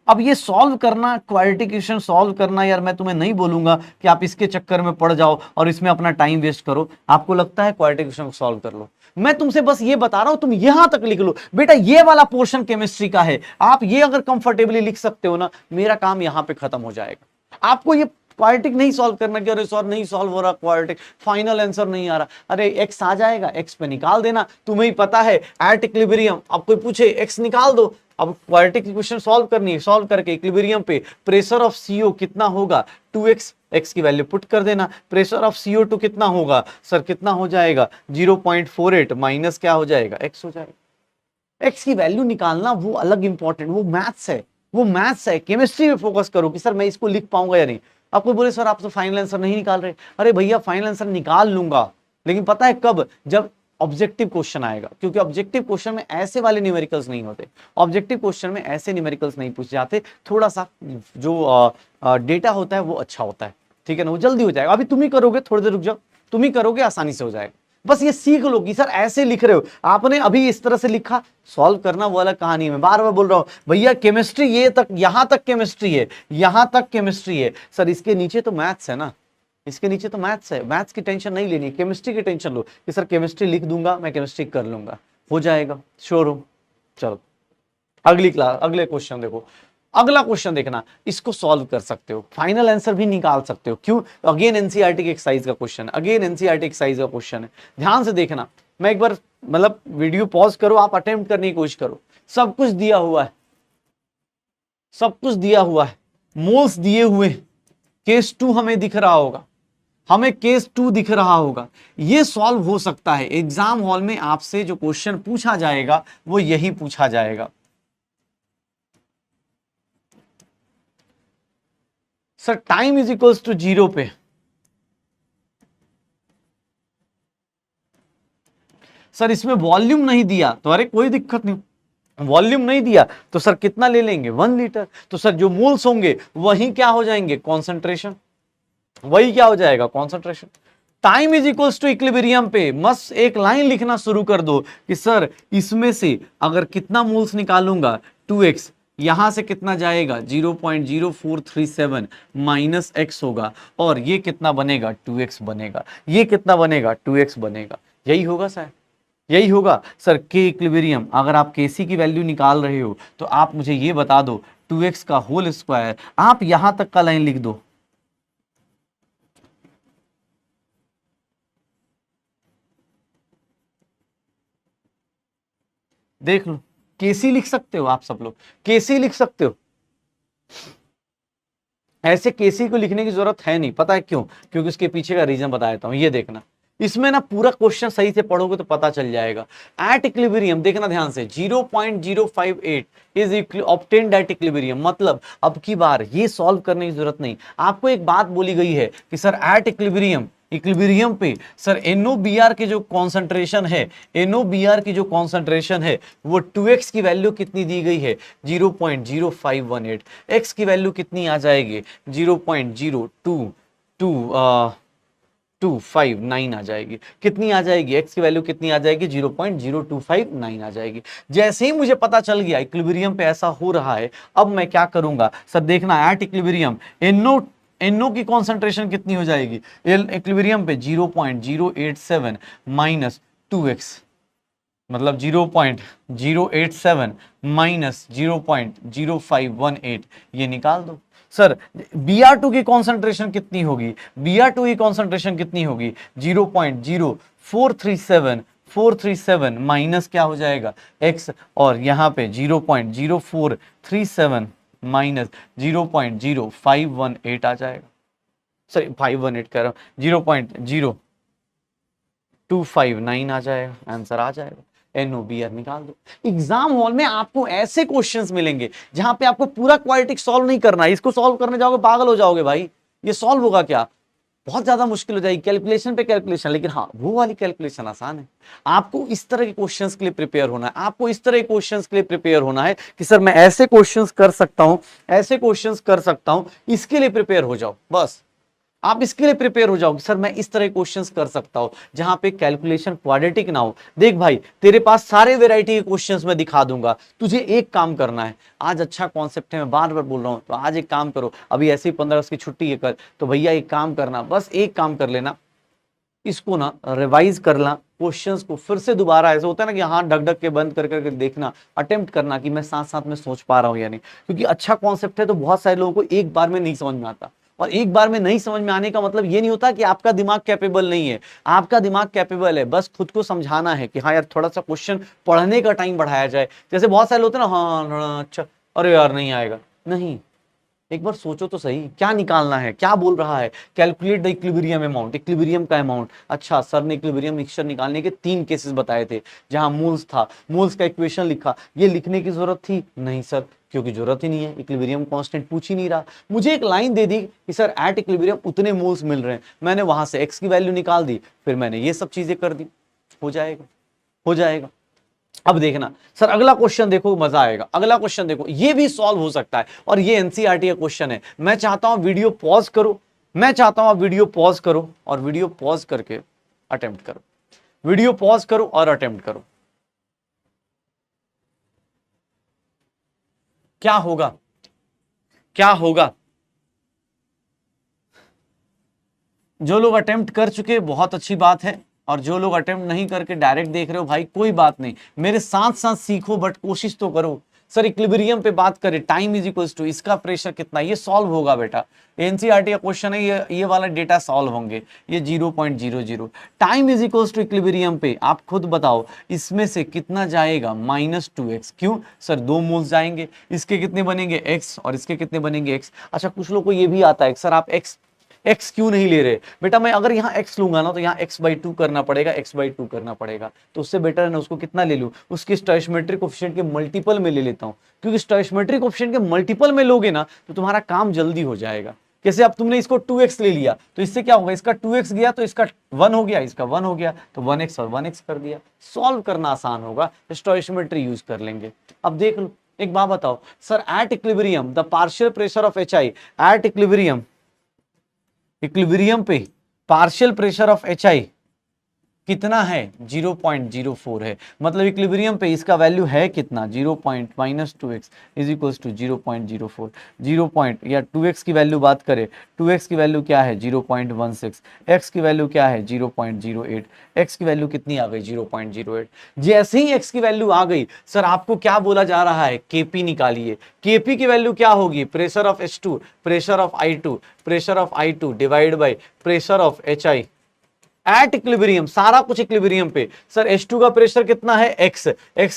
अब ये सॉल्व करना, क्वाड्रेटिक इक्वेशन सॉल्व करना, यार मैं तुम्हें नहीं बोलूंगा कि आप इसके चक्कर में पड़ जाओ और इसमें अपना टाइम वेस्ट करो। आपको लगता है क्वाड्रेटिक इक्वेशन को सॉल्व कर लो, मैं तुमसे बस ये बता रहा हूं, तुम यहां तक लिख लो बेटा, ये वाला पोर्शन केमिस्ट्री का है, आप ये अगर कंफर्टेबली लिख सकते हो ना, मेरा काम यहां पे खत्म हो जाएगा। आपको ये क्वाड्रेटिक नहीं सॉल्व करना कि अरे सर नहीं सॉल्व हो रहा क्वाड्रेटिक, फाइनल आंसर नहीं आ रहा, अरे x आ जाएगा, x पे निकाल देना, तुम्हें ही पता है एट इक्विलिब्रियम, अब कोई पूछे x निकाल दो। अब क्वाड्रेटिक इक्वेशन सॉल्व करनी है, सॉल्व करके इक्विलिब्रियम पे प्रेशर ऑफ CO कितना होगा 2x, x की वैल्यू पुट कर देना, प्रेशर ऑफ CO2 कितना होगा सर, कितना हो जाएगा 0.48 माइनस क्या हो जाएगा x हो जाएगा। x की वैल्यू निकालना वो अलग इंपॉर्टेंट, वो मैथ्स है, वो मैथ्स है। केमिस्ट्री में फोकस करो कि सर मैं इसको लिख पाऊंगा या नहीं। आप कोई बोले सर आप तो फाइनल आंसर नहीं निकाल रहे, अरे भैया फाइनल आंसर निकाल लूंगा, लेकिन पता है कब, जब ऑब्जेक्टिव क्वेश्चन आएगा, क्योंकि ऑब्जेक्टिव क्वेश्चन में ऐसे वाले न्यूमेरिकल्स नहीं होते, ऑब्जेक्टिव क्वेश्चन में ऐसे न्यूमेरिकल्स नहीं पूछे जाते, थोड़ा सा जो डेटा होता है वो अच्छा होता है, ठीक है ना, वो जल्दी हो जाएगा। अभी तुम ही करोगे, थोड़ी देर रुक जाओ, तुम ही करोगे, आसानी से हो जाएगा। बस ये सीख लो कि सर ऐसे लिख रहे हो, आपने अभी इस तरह से लिखा, सॉल्व करना वो अलग कहानी है। मैं बार बार बोल रहा हूं भैया केमिस्ट्री ये तक, यहां तक केमिस्ट्री है, यहां तक केमिस्ट्री है सर, इसके नीचे तो मैथ्स है ना, इसके नीचे तो मैथ्स है, मैथ्स की टेंशन नहीं लेनी, केमिस्ट्री की टेंशन लो कि सर केमिस्ट्री लिख दूंगा मैं, केमिस्ट्री कर लूंगा, हो जाएगा, श्योर हो। चलो अगली क्लास, अगले क्वेश्चन देखो, अगला क्वेश्चन देखना, इसको सॉल्व कर सकते हो, फाइनल आंसर भी निकाल सकते हो। क्यों? अगेन एनसीईआरटी की एक्सरसाइज का क्वेश्चन है, अगेन एनसीईआरटी एक्सरसाइज का क्वेश्चन है, ध्यान से देखना। मैं एक बार मतलब वीडियो पॉज करो, आप अटेम्प्ट करने की कोशिश करो। सब कुछ दिया हुआ है, सब कुछ दिया हुआ है, मोल्स दिए हुए, केस 2 हमें दिख रहा होगा, हमें केस 2 दिख रहा होगा, ये सॉल्व हो सकता है। एग्जाम हॉल में आपसे जो क्वेश्चन पूछा जाएगा वो यही पूछा जाएगा। Sir time is equals to 0 पे, सर इसमें वॉल्यूम नहीं दिया तो अरे कोई दिक्कत नहीं, वॉल्यूम नहीं दिया तो सर कितना ले लेंगे 1 लीटर, तो सर जो मोल्स होंगे वही क्या हो जाएंगे कॉन्सेंट्रेशन, वही क्या हो जाएगा concentration. Time is equals to equilibrium पे बस एक लाइन लिखना शुरू कर दो कि सर इसमें से अगर कितना मोल्स निकालूंगा 2x, यहां से कितना जाएगा 0.0437 माइनस x होगा, और ये कितना बनेगा 2x बनेगा, ये कितना बनेगा 2x बनेगा, यही होगा सर, यही होगा सर। के इक्विलिब्रियम, अगर आप केसी की वैल्यू निकाल रहे हो तो आप मुझे ये बता दो 2x का होल स्क्वायर, आप यहां तक का लाइन लिख दो, देख लो, केसी लिख सकते हो आप सब लोग, केसी लिख सकते हो। ऐसे केसी को लिखने की जरूरत है नहीं, पता है क्यों? क्योंकि उसके पीछे का रीजन बता देता हूं, ये देखना, इसमें ना पूरा क्वेश्चन सही से पढ़ोगे तो पता चल जाएगा। एट इक्विलिब्रियम देखना ध्यान से, 0.058 इज ऑब्टेन्ड एट इक्विलिब्रियम, मतलब अब की बार ये सॉल्व करने की जरूरत नहीं। आपको एक बात बोली गई है कि सर एट इक्विलिब्रियम, इक्विलिब्रियम पे सर NOBr की जो कॉन्सेंट्रेशन है, NOBr की जो कॉन्सेंट्रेशन है वो 2x की वैल्यू कितनी दी गई है 0.0518, x की वैल्यू कितनी आ जाएगी 0.0229 आ जाएगी, कितनी आ जाएगी x की वैल्यू कितनी आ जाएगी 0.0259 आ जाएगी। जैसे ही मुझे पता चल गया इक्विलिब्रियम पे ऐसा हो रहा है, अब मैं क्या करूंगा सर, देखना एट इक्विलिब्रियम NO की कॉन्सेंट्रेशन कितनी हो जाएगी इक्विलिब्रियम पे 0.087 माइनस 2x, मतलब 0.087 माइनस 0.0518, ये निकाल दो। सर Br2 की कॉन्सेंट्रेशन कितनी होगी, Br2 की कॉन्सेंट्रेशन कितनी होगी 0.0437 माइनस क्या हो जाएगा x, और यहाँ पे 0.0437 माइनस 0.0518 आ जाएगा, सॉरी 518 कह रहा हूँ, 0.0259 आ जाएगा, आंसर आ जाएगा। NOBr निकाल दो। एग्जाम हॉल में आपको ऐसे क्वेश्चंस मिलेंगे जहां पे आपको पूरा क्वाड्रेटिक सॉल्व नहीं करना है, इसको सॉल्व करने जाओगे पागल हो जाओगे भाई, ये सॉल्व होगा क्या, बहुत ज्यादा मुश्किल हो जाएगी, कैलकुलेशन पे कैलकुलेशन। लेकिन हाँ वो वाली कैलकुलेशन आसान है। आपको इस तरह के क्वेश्चंस के लिए प्रिपेयर होना है, आपको इस तरह के क्वेश्चंस के लिए प्रिपेयर होना है कि सर मैं ऐसे क्वेश्चंस कर सकता हूं, ऐसे क्वेश्चंस कर सकता हूं, इसके लिए प्रिपेयर हो जाओ। बस आप इसके लिए प्रिपेयर हो जाओ कि सर मैं इस तरह के क्वेश्चंस कर सकता हूं जहां पे कैलकुलेशन क्वाड्रेटिक ना हो। देख भाई तेरे पास सारे वैरायटी के क्वेश्चंस मैं दिखा दूंगा, तुझे एक काम करना है। आज अच्छा कॉन्सेप्ट है, मैं बार बार बोल रहा हूं, तो आज एक काम करो, अभी ऐसे ही 15 अगस्त की छुट्टी है कल, तो भैया एक काम करना, बस एक काम कर लेना, इसको ना रिवाइज करना, क्वेश्चंस को फिर से दोबारा, ऐसा होता है ना कि हाँ ढक ढक के बंद कर करके देखना, अटेम्प्ट करना कि मैं साथ साथ में सोच पा रहा हूं या नहीं, क्योंकि अच्छा कॉन्सेप्ट है तो बहुत सारे लोगों को एक बार में नहीं समझ में आता। और एक बार में नहीं समझ में आने का मतलब ये नहीं होता कि आपका दिमाग कैपेबल नहीं है, आपका दिमाग कैपेबल है, बस खुद को समझाना है कि हाँ यार थोड़ा सा क्वेश्चन पढ़ने का टाइम बढ़ाया जाए। जैसे बहुत सारे लोग होते हैं ना, हाँ अच्छा, अरे यार नहीं आएगा, नहीं, एक बार सोचो तो सही क्या निकालना है, क्या बोल रहा है, calculate the equilibrium amount, equilibrium का अमाउंट। अच्छा सर ने इक्विलिब्रियम मिक्सचर निकालने के 3 केसेस बताए थे जहां मोल्स था, मोल्स का इक्वेशन लिखा, ये लिखने की जरूरत थी नहीं सर, क्योंकि जरूरत ही नहीं है, इक्विलिब्रियम कांस्टेंट पूछ ही नहीं रहा। मुझे एक लाइन दे दी कि सर एट इक्विलिब्रियम उतने मोल्स मिल रहे हैं, मैंने वहां से एक्स की वैल्यू निकाल दी, फिर मैंने ये सब चीजें कर दी, हो जाएगा, हो जाएगा। अब देखना सर अगला क्वेश्चन देखो, मजा आएगा। अगला क्वेश्चन देखो, ये भी सॉल्व हो सकता है और ये एनसीईआरटी का क्वेश्चन है। मैं चाहता हूं वीडियो पॉज करो, मैं चाहता हूं आप वीडियो पॉज करो और वीडियो पॉज करके अटेम्प्ट करो, वीडियो पॉज करो और अटेम्प्ट करो। क्या होगा, क्या होगा? जो लोग अटेम्प्ट कर चुके बहुत अच्छी बात है, और जो लोग अटेम्प्ट नहीं करके डायरेक्ट देख रहे हो भाई कोई बात नहीं, मेरे साथ साथ सीखो बट कोशिश तो करो। सर इक्विलिब्रियम पे बात करें, टाइम इज इक्वल्स टू इसका प्रेशर कितना, ये सॉल्व होगा बेटा, एनसीईआरटी का क्वेश्चन है, ये वाला डेटा सॉल्व होंगे, ये 0.00। Time is equals to equilibrium पे आप खुद बताओ इसमें से कितना जाएगा, -2x। क्यों सर, 2 मोल्स जाएंगे, इसके कितने बनेंगे x और इसके कितने बनेंगे x। अच्छा कुछ लोग को ये भी आता है सर आप x क्यों नहीं ले रहे बेटा, मैं अगर यहाँ x लूंगा ना तो यहाँ x/2 करना पड़ेगा, x/2 करना पड़ेगा, तो उससे बेटर है ना उसको कितना ले लूं, उसके स्टोइचमेट्रिक कोएफिशिएंट के मल्टीपल में ले लेता हूं, क्योंकि स्टोइचमेट्रिक कोएफिशिएंट के मल्टीपल में लोगे ना तो तुम्हारा काम जल्दी हो जाएगा। कैसे, अब तुमने इसको 2x ले लिया तो इससे क्या होगा, इसका 2x गया तो इसका 1 हो गया, इसका 1 हो गया तो 1x और 1x कर दिया, सॉल्व करना आसान होगा, स्टोइचमेट्री यूज कर लेंगे। अब देख लो एक बात बताओ sir, at equilibrium the partial pressure of HI, at equilibrium पे पार्शियल प्रेशर ऑफ HI कितना है, 0.04 है, मतलब इक्विलिब्रियम पे इसका वैल्यू है कितना, 0.-2x इज इक्वल्स टू 0.04, 0. या 2x की वैल्यू बात करें, 2x की वैल्यू क्या है 0.16, x की वैल्यू क्या है 0.08, x की वैल्यू कितनी आ गई 0.08। जैसे ही x की वैल्यू आ गई सर आपको क्या बोला जा रहा है, kp निकालिए, kp की वैल्यू क्या होगी, pressure of H2, pressure of I2, pressure of I2 divide by pressure of HI at equilibrium, सारा कुछ इक्विलिब्रियम पे। सर H2 का प्रेशर कितना है x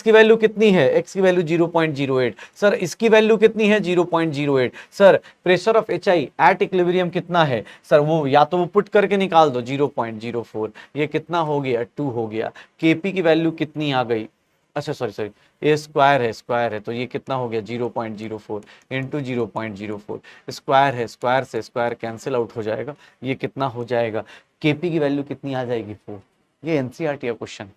की वैल्यू कितनी है, x की वैल्यू 0.08, सर इसकी वैल्यू कितनी है 0.08। Sir pressure of HI at equilibrium कितना है, सर वो या तो वो पुट करके निकाल दो 0.04, ये कितना हो गया 2 हो गया। Kp की वैल्यू कितनी आ गई, अच्छा सॉरी ये स्क्वायर है तो ये कितना हो गया 0.04 इंटू 0.04, स्क्वायर है, स्क्वायर से स्क्वायर कैंसिल आउट हो जाएगा, ये कितना हो जाएगा, Kp की वैल्यू कितनी आ जाएगी 4। ये एनसीईआरटी का क्वेश्चन,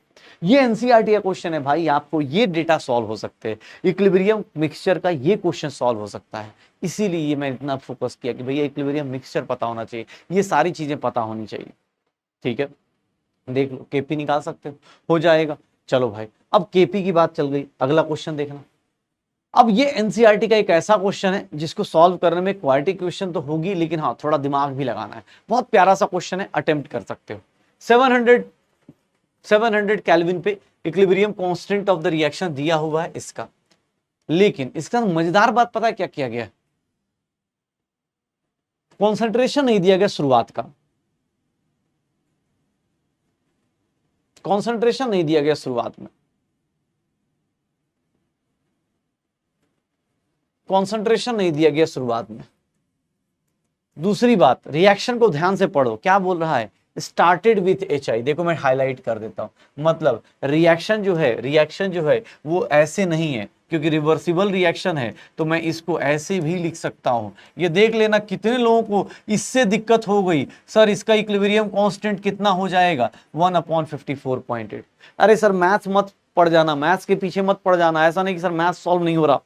ये एनसीईआरटी का क्वेश्चन है भाई, आपको ये डेटा सॉल्व हो सकते हैं, इक्विलिब्रियम मिक्सचर का ये क्वेश्चन सॉल्व हो सकता है, इसीलिए मैं इतना फोकस किया कि भैया इक्विलिब्रियम मिक्सचर पता होना चाहिए, ये सारी चीजें पता होनी चाहिए। ठीक है, देख लो Kp निकाल सकते हो जाएगा। चलो भाई अब Kp की बात चल गई, अगला क्वेश्चन देखना। अब ये एनसीईआरटी का एक ऐसा क्वेश्चन है जिसको सॉल्व करने में क्वालिटी क्वेश्चन तो होगी, लेकिन हाँ थोड़ा दिमाग भी लगाना है, बहुत प्यारा सा क्वेश्चन है, अटेम्प्ट कर सकते हो। 700 केल्विन पे equilibrium constant of the reaction दिया हुआ है इसका, लेकिन इसका मजेदार बात पता है क्या किया गया, कॉन्सेंट्रेशन नहीं दिया गया शुरुआत का, कॉन्सेंट्रेशन नहीं दिया गया शुरुआत में, कॉन्सेंट्रेशन नहीं दिया गया शुरुआत में। दूसरी बात, रिएक्शन को ध्यान से पढ़ो, क्या बोल रहा है, स्टार्टेड विथ HI, देखो मैं हाईलाइट कर देता हूं, मतलब रिएक्शन जो है वो ऐसे नहीं है, क्योंकि रिवर्सिबल रिएक्शन है तो मैं इसको ऐसे भी लिख सकता हूं। ये देख लेना कितने लोगों को इससे दिक्कत हो गई, सर इसका इक्विलिब्रियम कांस्टेंट कितना हो जाएगा 1/54.8। अरे सर मैथ्स मत पढ़ जाना, मैथ्स के पीछे मत पड़ जाना, ऐसा नहीं कि सर मैथ्स सॉल्व नहीं हो रहा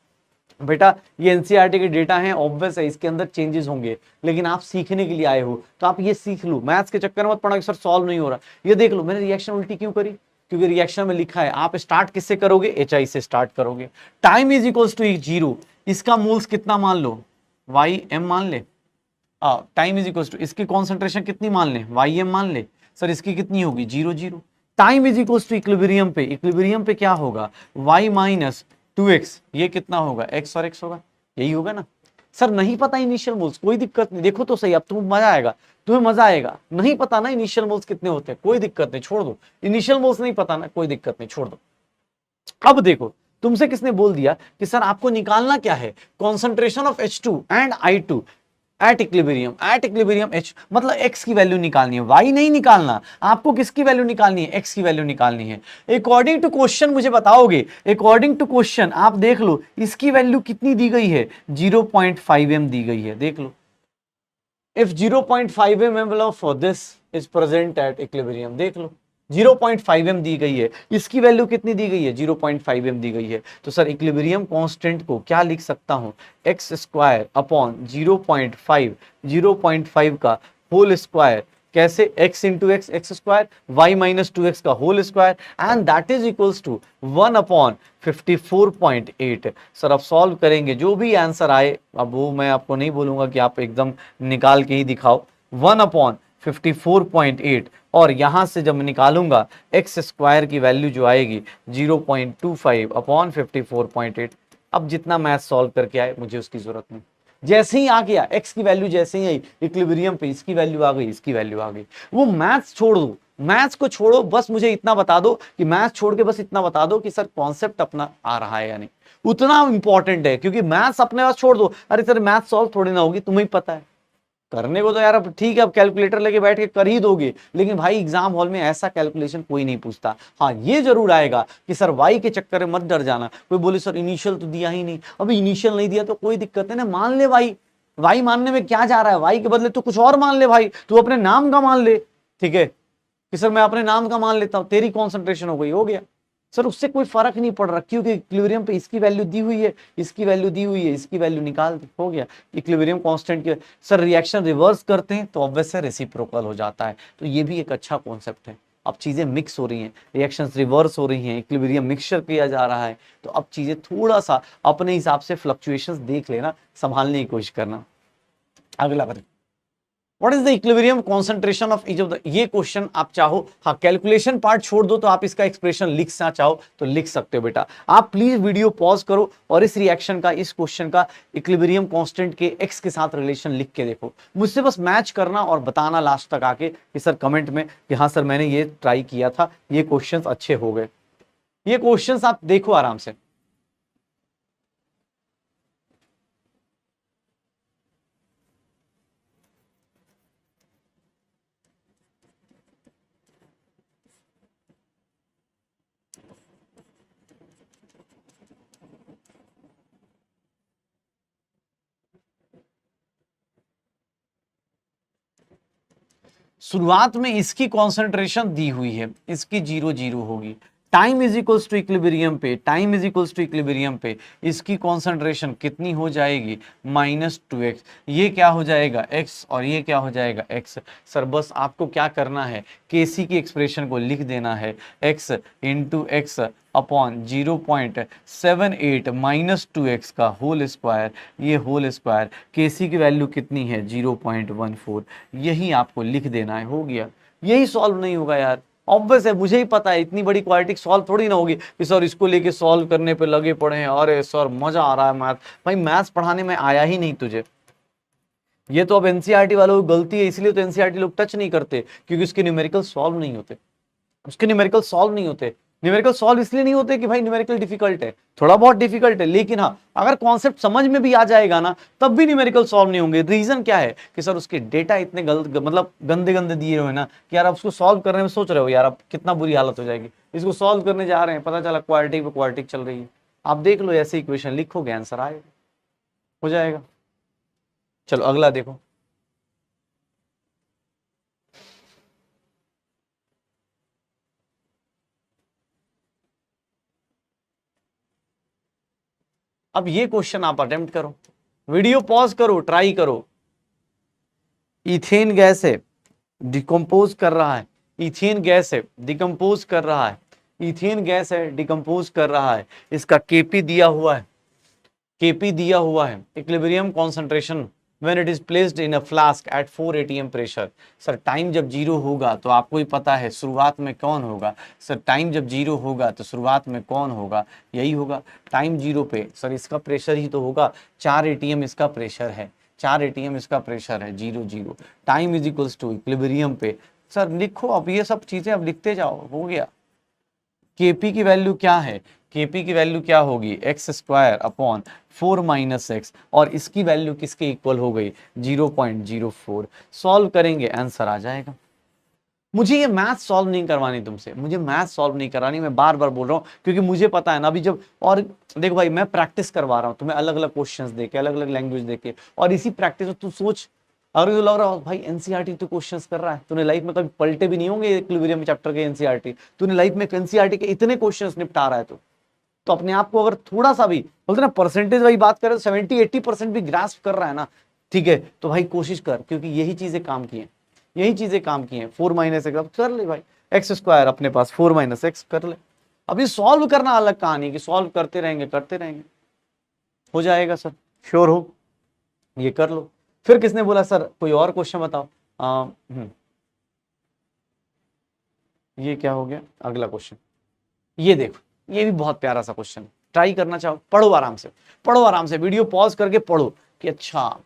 बेटा, ये एनसीईआरटी के डेटा हैं, ऑब्वियस है इसके अंदर चेंजेस होंगे, लेकिन आप सीखने के लिए आए हो तो आप ये सीख लो, मैथ्स के चक्कर में मत पढ़ना कि सर सॉल्व नहीं हो रहा। ये देख लो मैंने रिएक्शन उल्टी क्यों करी, क्योंकि रिएक्शन में लिखा है आप स्टार्ट किससे करोगे, HI से स्टार्ट करोगे, टाइम इज इक्वल्स टू 0, इसका मोल्स कितना मान लो YM मान ले, टाइम इज इक्वल्स टू इसकी कॉन्सेंट्रेशन कितनी मान ले YM मान ले, सर इसकी कितनी होगी 0.0। Time is equals to equilibrium पे क्या होगा y माइनस 2x, ये कितना होगा x और x होगा, यही होगा ना। सर नहीं पता इनिशियल मोल्स, कोई दिक्कत नहीं, देखो तो सही, अब तुम्हें मजा आएगा, नहीं पता ना इनिशियल मोल्स कितने होते हैं, कोई दिक्कत नहीं, छोड़ दो, इनिशियल मोल्स नहीं पता ना, कोई दिक्कत नहीं, छोड़ दो। अब देखो तुमसे किसने बोल दिया कि सर आपको निकालना क्या है, concentration of H2 and I2 at equilibrium H मतलब एक्स की वैल्यू निकालनी है, वाई नहीं निकालना आपको, किसकी वैल्यू निकालनी है, एक्स की वैल्यू निकालनी है। अकॉर्डिंग टू क्वेश्चन मुझे बताओगे, अकॉर्डिंग टू क्वेश्चन आप देख लो इसकी वैल्यू कितनी दी गई है, 0.5 m दी गई है, देख लो। If 0.5 m envelope for this is present at equilibrium, देख लो 0.5 m दी गई है, इसकी वैल्यू कितनी दी गई है, 0.5 m दी गई है। तो सर इक्विलिब्रियम कांस्टेंट को क्या लिख सकता हूं, एक्स स्क्वायर अपॉन 0.5 का होल स्क्वायर, कैसे, x into x x square, y minus 2x का whole square and that is equals to 1 upon 54.8। Sir अब सॉल्व करेंगे, जो भी आंसर आए, अब वो मैं आपको नहीं बोलूंगा कि आप एकदम निकाल के ही दिखाओ, 1 अपॉन 54.8 और यहां से जब निकालूंगा एक्स स्क्वायर की वैल्यू जो आएगी 0.25 अपॉन 54.8। अब जितना मैथ सॉल्व करके आए मुझे उसकी जरूरत नहीं, जैसे ही आ गया एक्स की वैल्यू, जैसे ही आई इक्विलिब्रियम पे इसकी वैल्यू आ गई, इसकी वैल्यू आ गई। वो मैथ्स छोड़ दो, मैथ्स को छोड़ो, बस मुझे इतना बता दो कि मैथ्स छोड़ के बस इतना बता दो कि सर कॉन्सेप्ट अपना आ रहा है या नहीं, उतना इंपॉर्टेंट है। क्योंकि मैथ्स अपने पास छोड़ दो, अरे सर मैथ्स सॉल्व थोड़ी ना होगी, तुम्हें पता है करने को तो यार, अब ठीक है अब कैलकुलेटर लेके बैठ के कर ही दोगे, लेकिन भाई एग्जाम हॉल में ऐसा कैलकुलेशन कोई नहीं पूछता। हाँ ये जरूर आएगा कि सर वाई के चक्कर में मत डर जाना, कोई बोले सर इनिशियल तो दिया ही नहीं, अभी इनिशियल नहीं दिया तो कोई दिक्कत है ना, मान ले वाई, वाई मानने में क्या जा रहा है, वाई के बदले तो कुछ और मान ले भाई, तू अपने नाम का मान ले, ठीक है कि सर मैं अपने नाम का मान लेता हूं, तेरी कॉन्सेंट्रेशन हो गई, हो गया सर, उससे कोई फर्क नहीं पड़ रहा, क्योंकि इक्विलिब्रियम पे इसकी वैल्यू दी हुई है, इसकी वैल्यू दी हुई है, इसकी वैल्यू निकाल दी, हो गया इक्विलिब्रियम कांस्टेंट की। सर रिएक्शन रिवर्स करते हैं तो ऑब्वियस है रेसिप्रोकल हो जाता है, तो ये भी एक अच्छा कॉन्सेप्ट है। अब चीजें मिक्स हो रही हैं, रिएक्शंस रिवर्स हो रही हैं, इक्विलिब्रियम मिक्सचर किया जा रहा है, तो अब चीजें थोड़ा सा अपने हिसाब से फ्लक्चुएशंस देख लेना, संभालने की कोशिश करना। अगला करें, what is the equilibrium concentration of each of the, ये क्वेश्चन आप चाहो, हाँ कैलकुलेशन पार्ट छोड़ दो तो आप इसका एक्सप्रेशन लिखना चाहो तो लिख सकते हो बेटा। आप प्लीज वीडियो पॉज करो और इस रिएक्शन का, इस क्वेश्चन का इक्विलिब्रियम कांस्टेंट के एक्स के साथ रिलेशन लिख के देखो, मुझसे बस मैच करना और बताना लास्ट तक आके कि सर कमेंट में कि हाँ सर मैंने ये ट्राई किया था, ये क्वेश्चन अच्छे हो गए। ये क्वेश्चन आप देखो आराम से। शुरुआत में इसकी कॉन्सेंट्रेशन दी हुई है, इसकी 0 0 होगी, time is equals to equilibrium पे, time is equals to equilibrium पे इसकी कॉन्सेंट्रेशन कितनी हो जाएगी, -2x, ये क्या हो जाएगा x और ये क्या हो जाएगा x। सर बस आपको क्या करना है, केसी की एक्सप्रेशन को लिख देना है, x into x upon 0.78 -2x का होल स्क्वायर, ये होल स्क्वायर, केसी की वैल्यू कितनी है 0.14, यही आपको लिख देना है, हो गया। यही सॉल्व नहीं होगा यार, ऑब्वियस है, मुझे ही पता है, इतनी बड़ी क्वाड्रेटिक सॉल्व थोड़ी ना होगी कि सर इसको लेके सॉल्व करने पे लगे पड़े हैं, अरे सर मजा आ रहा है मैथ, भाई मैथ्स पढ़ाने में आया ही नहीं तुझे, ये तो अब एनसीईआरटी वालों की गलती है, इसलिए तो एनसीईआरटी लोग टच नहीं करते, क्योंकि उसके न्यूमेरिकल सॉल्व नहीं होते, उसके न्यूमेरिकल सॉल्व नहीं होते। न्यूमेरिकल सॉल्व इसलिए नहीं होते कि भाई न्यूमेरिकल डिफिकल्ट है, थोड़ा बहुत डिफिकल्ट है, लेकिन हाँ अगर कॉन्सेप्ट समझ में भी आ जाएगा ना तब भी न्यूमेरिकल सॉल्व नहीं होंगे। रीजन क्या है कि सर उसके डेटा इतने गलत, मतलब गंदे गंदे दिए हुए ना कि यार आप उसको सॉल्व करने में सोच रहे हो यार अब कितना बुरी हालत हो जाएगी, इसको सॉल्व करने जा रहे हैं, पता चला क्वाड्रेटिक पे क्वाड्रेटिक चल रही है। आप देख लो ऐसे इक्वेशन लिखोगे आंसर आएगा, हो जाएगा। चलो अगला देखो, अब ये क्वेश्चन आप अटेम्प्ट करो, वीडियो पॉज करो, ट्राई करो। इथेन गैस है, डिकम्पोज कर रहा है, इथेन गैस है, डिकम्पोज कर रहा है, इथेन गैस है, डिकम्पोज कर रहा है, इसका केपी दिया हुआ है, केपी दिया हुआ है, equilibrium concentration when it is placed in a flask at 4 atm pressure. Sir time जब 0 होगा तो आपको ही पता है शुरुआत में कौन होगा, सर टाइम जब 0 होगा तो शुरुआत में कौन होगा, यही होगा टाइम 0 पे, सर इसका प्रेशर ही तो होगा, 4 atm इसका प्रेशर है, 4 atm इसका प्रेशर है, 0 0, time is equals to equilibrium पे। सर लिखो अब ये सब चीजें, अब लिखते जाओ, हो गया। केपी की वैल्यू क्या है, केपी की वैल्यू क्या होगी, x square upon 4 minus x, और इसकी वैल्यू किसके इक्वल हो गई, 0.04। सॉल्व करेंगे आंसर आ जाएगा। मुझे ये मैथ सॉल्व नहीं करवानी तुमसे, मुझे मैथ सॉल्व नहीं करानी, मैं बार बार बोल रहा हूँ, क्योंकि मुझे पता है ना अभी जब, और देखो भाई मैं प्रैक्टिस करवा रहा हूँ तुम्हें अलग अलग क्वेश्चंस देके, अलग अलग लैंग्वेज देके, और इसी प्रैक्टिस में तू सोच, अगर तो लग रहा हो भाई एनसीईआरटी तू क्वेश्चंस कर रहा है, तूने लाइफ में कभी पलटे भी नहीं होंगे इक्विलिब्रियम चैप्टर के एनसीईआरटी, तूने लाइफ में एनसीईआरटी के इतने क्वेश्चंस निपटा रहा है तो अपने आप को अगर थोड़ा सा भी बोलते ना परसेंटेज वाली बात करें तो 70-80% भी ग्रास्प कर रहा है ना, ठीक है, तो भाई कोशिश कर, क्योंकि यही चीजें काम की हैं, यही चीजें काम की हैं। 4 माइनस एक्स कर ले भाई, एक्स स्क्वायर अपने पास 4 माइनस एक्स कर ले। अब ये सॉल्व करना अलग कहानी, कि सॉल्व करते रहेंगे करते रहेंगे, हो जाएगा सर, श्योर हो, ये कर लो। फिर किसने बोला सर कोई और क्वेश्चन बताओ, ये क्या हो गया, अगला क्वेश्चन, ये देखो, ये भी बहुत प्यारा सा क्वेश्चन, ट्राई करना चाहो, पढ़ो आराम से, पढ़ो आराम से, वीडियो पॉज करके पढ़ो कि अच्छा,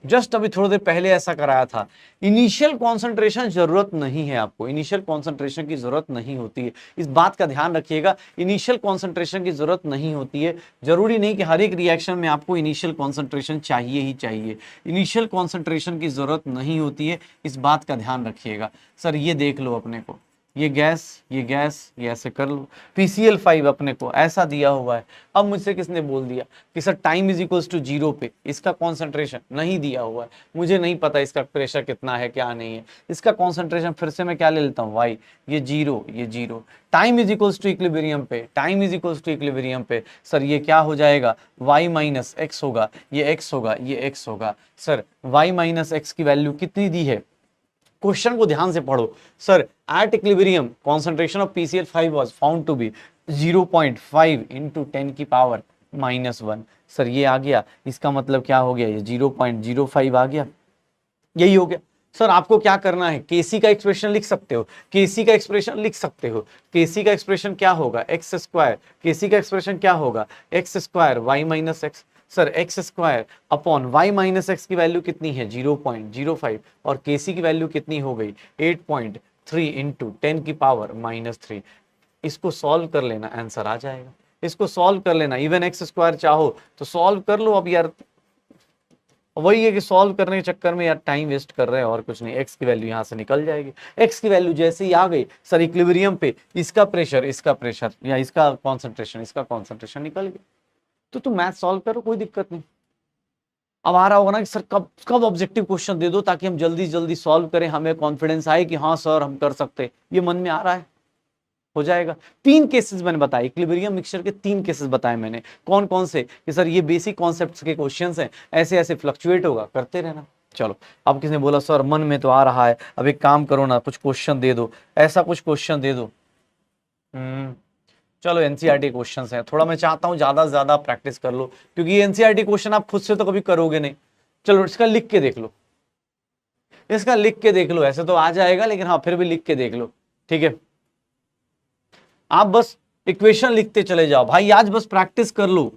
जस्ट अभी थोड़ी देर पहले ऐसा कराया था। इनिशियल कंसंट्रेशन जरूरत नहीं है आपको, इनिशियल कंसंट्रेशन की जरूरत नहीं होती है, इस बात का ध्यान रखिएगा, इनिशियल कंसंट्रेशन की जरूरत नहीं होती है। जरूरी नहीं कि हर एक रिएक्शन में आपको इनिशियल कंसंट्रेशन चाहिए ही चाहिए, इनिशियल कंसंट्रेशन की जरूरत नहीं होती है, इस बात का ध्यान रखिएगा। सर ये देख लो अपने को, ये गैस, ये ऐसे कर लो, PCl5 अपने को ऐसा दिया हुआ है। अब मुझसे किसने बोल दिया कि sir time is equals to 0 पे इसका कॉन्सेंट्रेशन नहीं दिया हुआ है, मुझे नहीं पता इसका प्रेशर कितना है क्या नहीं है, इसका कॉन्सेंट्रेशन फिर से मैं क्या ले लेता हूँ, वाई, ये zero, time is equals to equilibrium पे, time is equals to equilibrium पे, सर ये क्या हो जाएगा, y माइनस एक्स होगा, ये x होगा, ये x होगा। सर y माइनस एक्स की वैल्यू कितनी दी है, क्वेश्चन को ध्यान से पढ़ो। Sir at equilibrium concentration of PCl5 was found to be 0.5 into 10 की पावर -1। सर ये आ गया, इसका मतलब क्या हो गया, ये 0.05 आ गया, यही हो गया। सर आपको क्या करना है, केसी का एक्सप्रेशन लिख सकते हो, केसी का एक्सप्रेशन लिख सकते हो, केसी का एक्सप्रेशन क्या होगा, एक्स स्क्वायर, केसी का एक्सप्रेशन क्या होगा, x square y minus x. Sir x square upon y minus x की वैल्यू कितनी है, 0.05, और केसी की वैल्यू कितनी हो गई, 8.3 इंटू 10 की पावर -3। इसको सॉल्व कर लेना, आंसर आ जाएगा, इसको सॉल्व कर लेना, इवन एक्स स्क्वायर चाहो तो सॉल्व कर लो। अब यार वही है कि सॉल्व करने के चक्कर में यार टाइम वेस्ट कर रहे हैं, और कुछ नहीं, एक्स की वैल्यू यहाँ से निकल जाएगी, एक्स की वैल्यू जैसे ही आ गई सर इक्विलिब्रियम पे, इसका प्रेशर या इसका कॉन्सेंट्रेशन निकल गया। तो तुम मैथ सॉल्व करो, कोई दिक्कत नहीं। अब आ रहा होगा ना कि सर कब कब ऑब्जेक्टिव क्वेश्चन दे दो ताकि हम जल्दी जल्दी सॉल्व करें, हमें कॉन्फिडेंस आए कि हाँ सर हम कर सकते, ये मन में आ रहा है, हो जाएगा। 3 केसेस मैंने बताए, इक्विलिब्रियम मिक्सचर के 3 केसेस बताए मैंने, कौन कौन से, कि सर ये बेसिक कॉन्सेप्ट्स के क्वेश्चंस हैं, ऐसे ऐसे फ्लक्चुएट होगा, करते रहना। चलो, अब किसने बोला सर मन में तो आ रहा है, अब एक काम करो ना, कुछ क्वेश्चन दे दो, ऐसा कुछ क्वेश्चन दे दो। चलो एनसीईआरटी क्वेश्चंस हैं, थोड़ा मैं चाहता हूँ ज्यादा से ज्यादा प्रैक्टिस कर लो, क्योंकि ये एनसीईआरटी क्वेश्चन आप खुद से तो कभी करोगे नहीं। चलो इसका लिख के देख लो, इसका लिख के देख लो, ऐसे तो आ जाएगा लेकिन हाँ फिर भी लिख के देख लो, ठीक है। आप बस इक्वेशन लिखते चले जाओ भाई, आज बस प्रैक्टिस कर लो।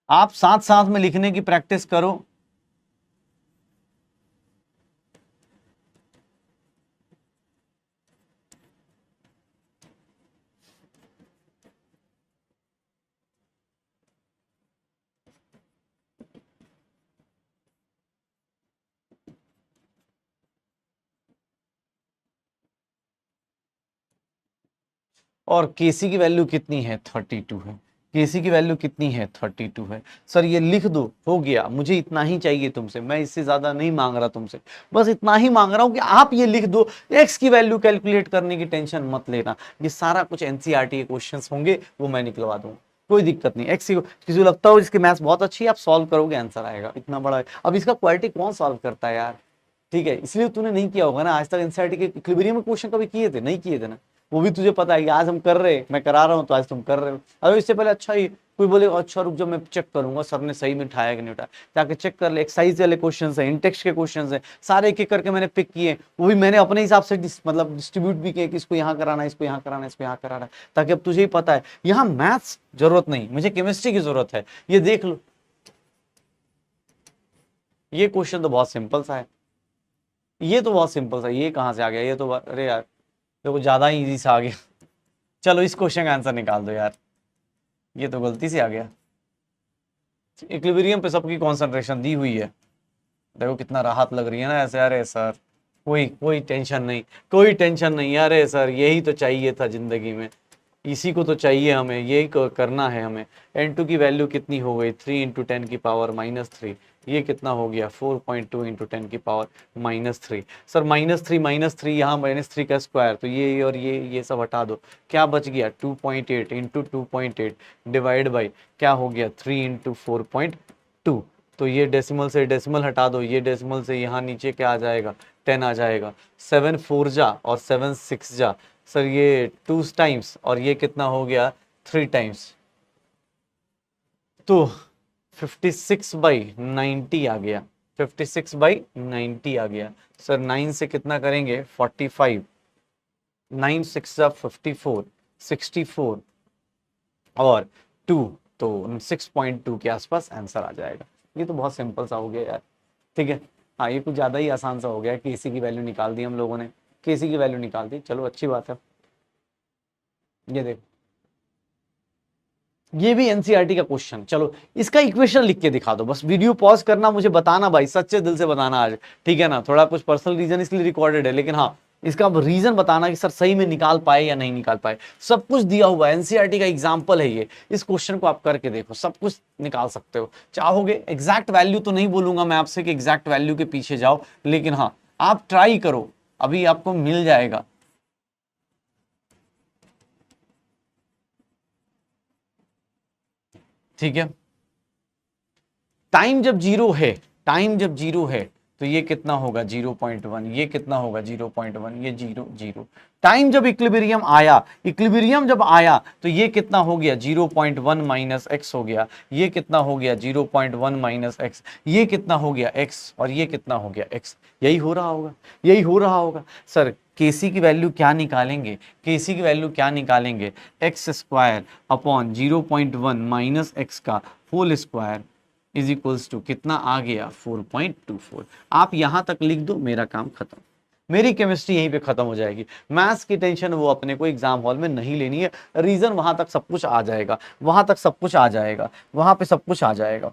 आप साथ साथ में लिखने की प्रैक्टिस करो। और केसी की वैल्यू कितनी है, 32 है, केसी की वैल्यू कितनी है, 32 है। सर ये लिख दो, हो गया, मुझे इतना ही चाहिए तुमसे, मैं इससे ज्यादा नहीं मांग रहा तुमसे, बस इतना ही मांग रहा हूं कि आप ये लिख दो। एक्स की वैल्यू कैलकुलेट करने की टेंशन मत लेना, ये सारा कुछ एनसीईआरटी के क्वेश्चंस होंगे, वो मैं निकलवा दूंगा, कोई दिक्कत नहीं। एक्स किसी को लगता हो इसकी मैथ्स बहुत अच्छी है, आप सॉल्व करोगे आंसर आएगा, इतना बड़ा है। अब इसका क्वालिटी कौन सॉल्व करता है यार, ठीक है, इसलिए तूने नहीं किया होगा ना आज तक एनसीईआरटी के इक्विलिब्रियम में क्वेश्चन कभी किए थे, नहीं किए थे ना, वो भी तुझे पता है कि आज हम कर रहे हैं, मैं करा रहा हूँ तो आज तुम कर रहे हो। अगर इससे पहले अच्छा ही कोई बोले अच्छा रुक जाओ मैं चेक करूंगा सर ने सही में उठाया कि नहीं उठाया, जाके चेक कर ले। एक्सरसाइज वाले क्वेश्चन है, इंटेक्स्ट के क्वेश्चन है, सारे एक एक करके मैंने पिक किए, वो भी मैंने अपने हिसाब से मतलब डिस्ट्रीब्यूट भी किए कि इसको यहाँ कराना है, इसको यहाँ कराना है, इसको यहाँ कराना है, ताकि अब तुझे ही पता है यहाँ मैथ्स जरूरत नहीं, मुझे केमिस्ट्री की जरूरत है। ये देख लो, ये क्वेश्चन तो बहुत सिंपल सा है, ये तो बहुत सिंपल सा, ये कहाँ से आ गया, ये तो अरे यार देखो ज्यादा ही इजी सा आ गया। चलो इस क्वेश्चन का आंसर निकाल दो यार, ये तो गलती से आ गया। इक्विलिब्रियम पे सबकी कंसंट्रेशन दी हुई है, देखो कितना राहत लग रही है ना ऐसे। अरे सर कोई कोई टेंशन नहीं, कोई टेंशन नहीं, अरे सर यही तो चाहिए था जिंदगी में, इसी को तो चाहिए हमें, यही करना है हमें। n2 की वैल्यू कितनी हो गई 3 इंटू 10 की पावर -3, ये कितना हो गया 4.2 इंटू 10 की पावर -3। सर -3 यहाँ -3 का स्क्वायर, तो ये और ये सब हटा दो, क्या बच गया 2.8 इंटू 2.8 डिवाइड बाई क्या हो गया 3 इंटू 4.2। तो ये डेसिमल से डेसिमल हटा दो, ये डेसिमल से यहाँ नीचे क्या आ जाएगा 10 आ जाएगा। 7 4 जा और 7 6 जा, सर ये 2 टाइम्स और ये कितना हो गया 3 टाइम्स, तो 56/90 आ गया, 56/90 आ गया। सर 9 से कितना करेंगे 45, 9 6 54, 64 और 2, तो 6.2 के आसपास आंसर आ जाएगा। ये तो बहुत सिंपल सा हो गया यार, ठीक है। हाँ ये कुछ ज़्यादा ही आसान सा हो गया, केसी की वैल्यू निकाल दी हम लोगों ने, केसी की वैल्यू निकाल दी, चलो अच्छी बात है। ये देखो ये भी एनसीईआरटी का क्वेश्चन, चलो इसका इक्वेशन लिख के दिखा दो, बस वीडियो पॉज करना, मुझे बताना भाई, सच्चे दिल से बताना आज, ठीक है ना। थोड़ा कुछ पर्सनल रीजन इसलिए रिकॉर्डेड है, लेकिन हाँ इसका रीजन बताना कि सर सही में निकाल पाए या नहीं निकाल पाए। सब कुछ दिया हुआ है, एनसीईआरटी का एग्जाम्पल है ये, इस क्वेश्चन को आप करके देखो, सब कुछ निकाल सकते हो। चाहोगे एग्जैक्ट वैल्यू तो नहीं बोलूंगा मैं आपसे कि एग्जैक्ट वैल्यू के पीछे जाओ, लेकिन हाँ आप ट्राई करो, अभी आपको मिल जाएगा। ठीक है, टाइम जब जीरो है, टाइम जब जीरो है तो ये कितना होगा 0.1, ये कितना होगा 0.1, ये 0 0। टाइम जब इक्विलिब्रियम आया, इक्विलिब्रियम जब आया तो ये कितना हो गया 0.1 माइनस एक्स हो गया, ये कितना हो गया 0.1 माइनस एक्स, ये कितना हो गया एक्स और ये कितना हो गया एक्स। यही हो रहा होगा, यही हो रहा होगा। सर केसी की वैल्यू क्या निकालेंगे, केसी की वैल्यू क्या निकालेंगे, X square upon 0.1 minus X का whole square is equals to कितना आ गया 4.24। आप यहां तक लिख दो, मेरा काम खत्म, मेरी केमिस्ट्री यहीं पे खत्म हो जाएगी। मैथ्स की टेंशन वो अपने को एग्जाम हॉल में नहीं लेनी है, रीजन वहां तक सब कुछ आ जाएगा, वहां तक सब कुछ आ जाएगा, वहां पे सब कुछ आ जाएगा।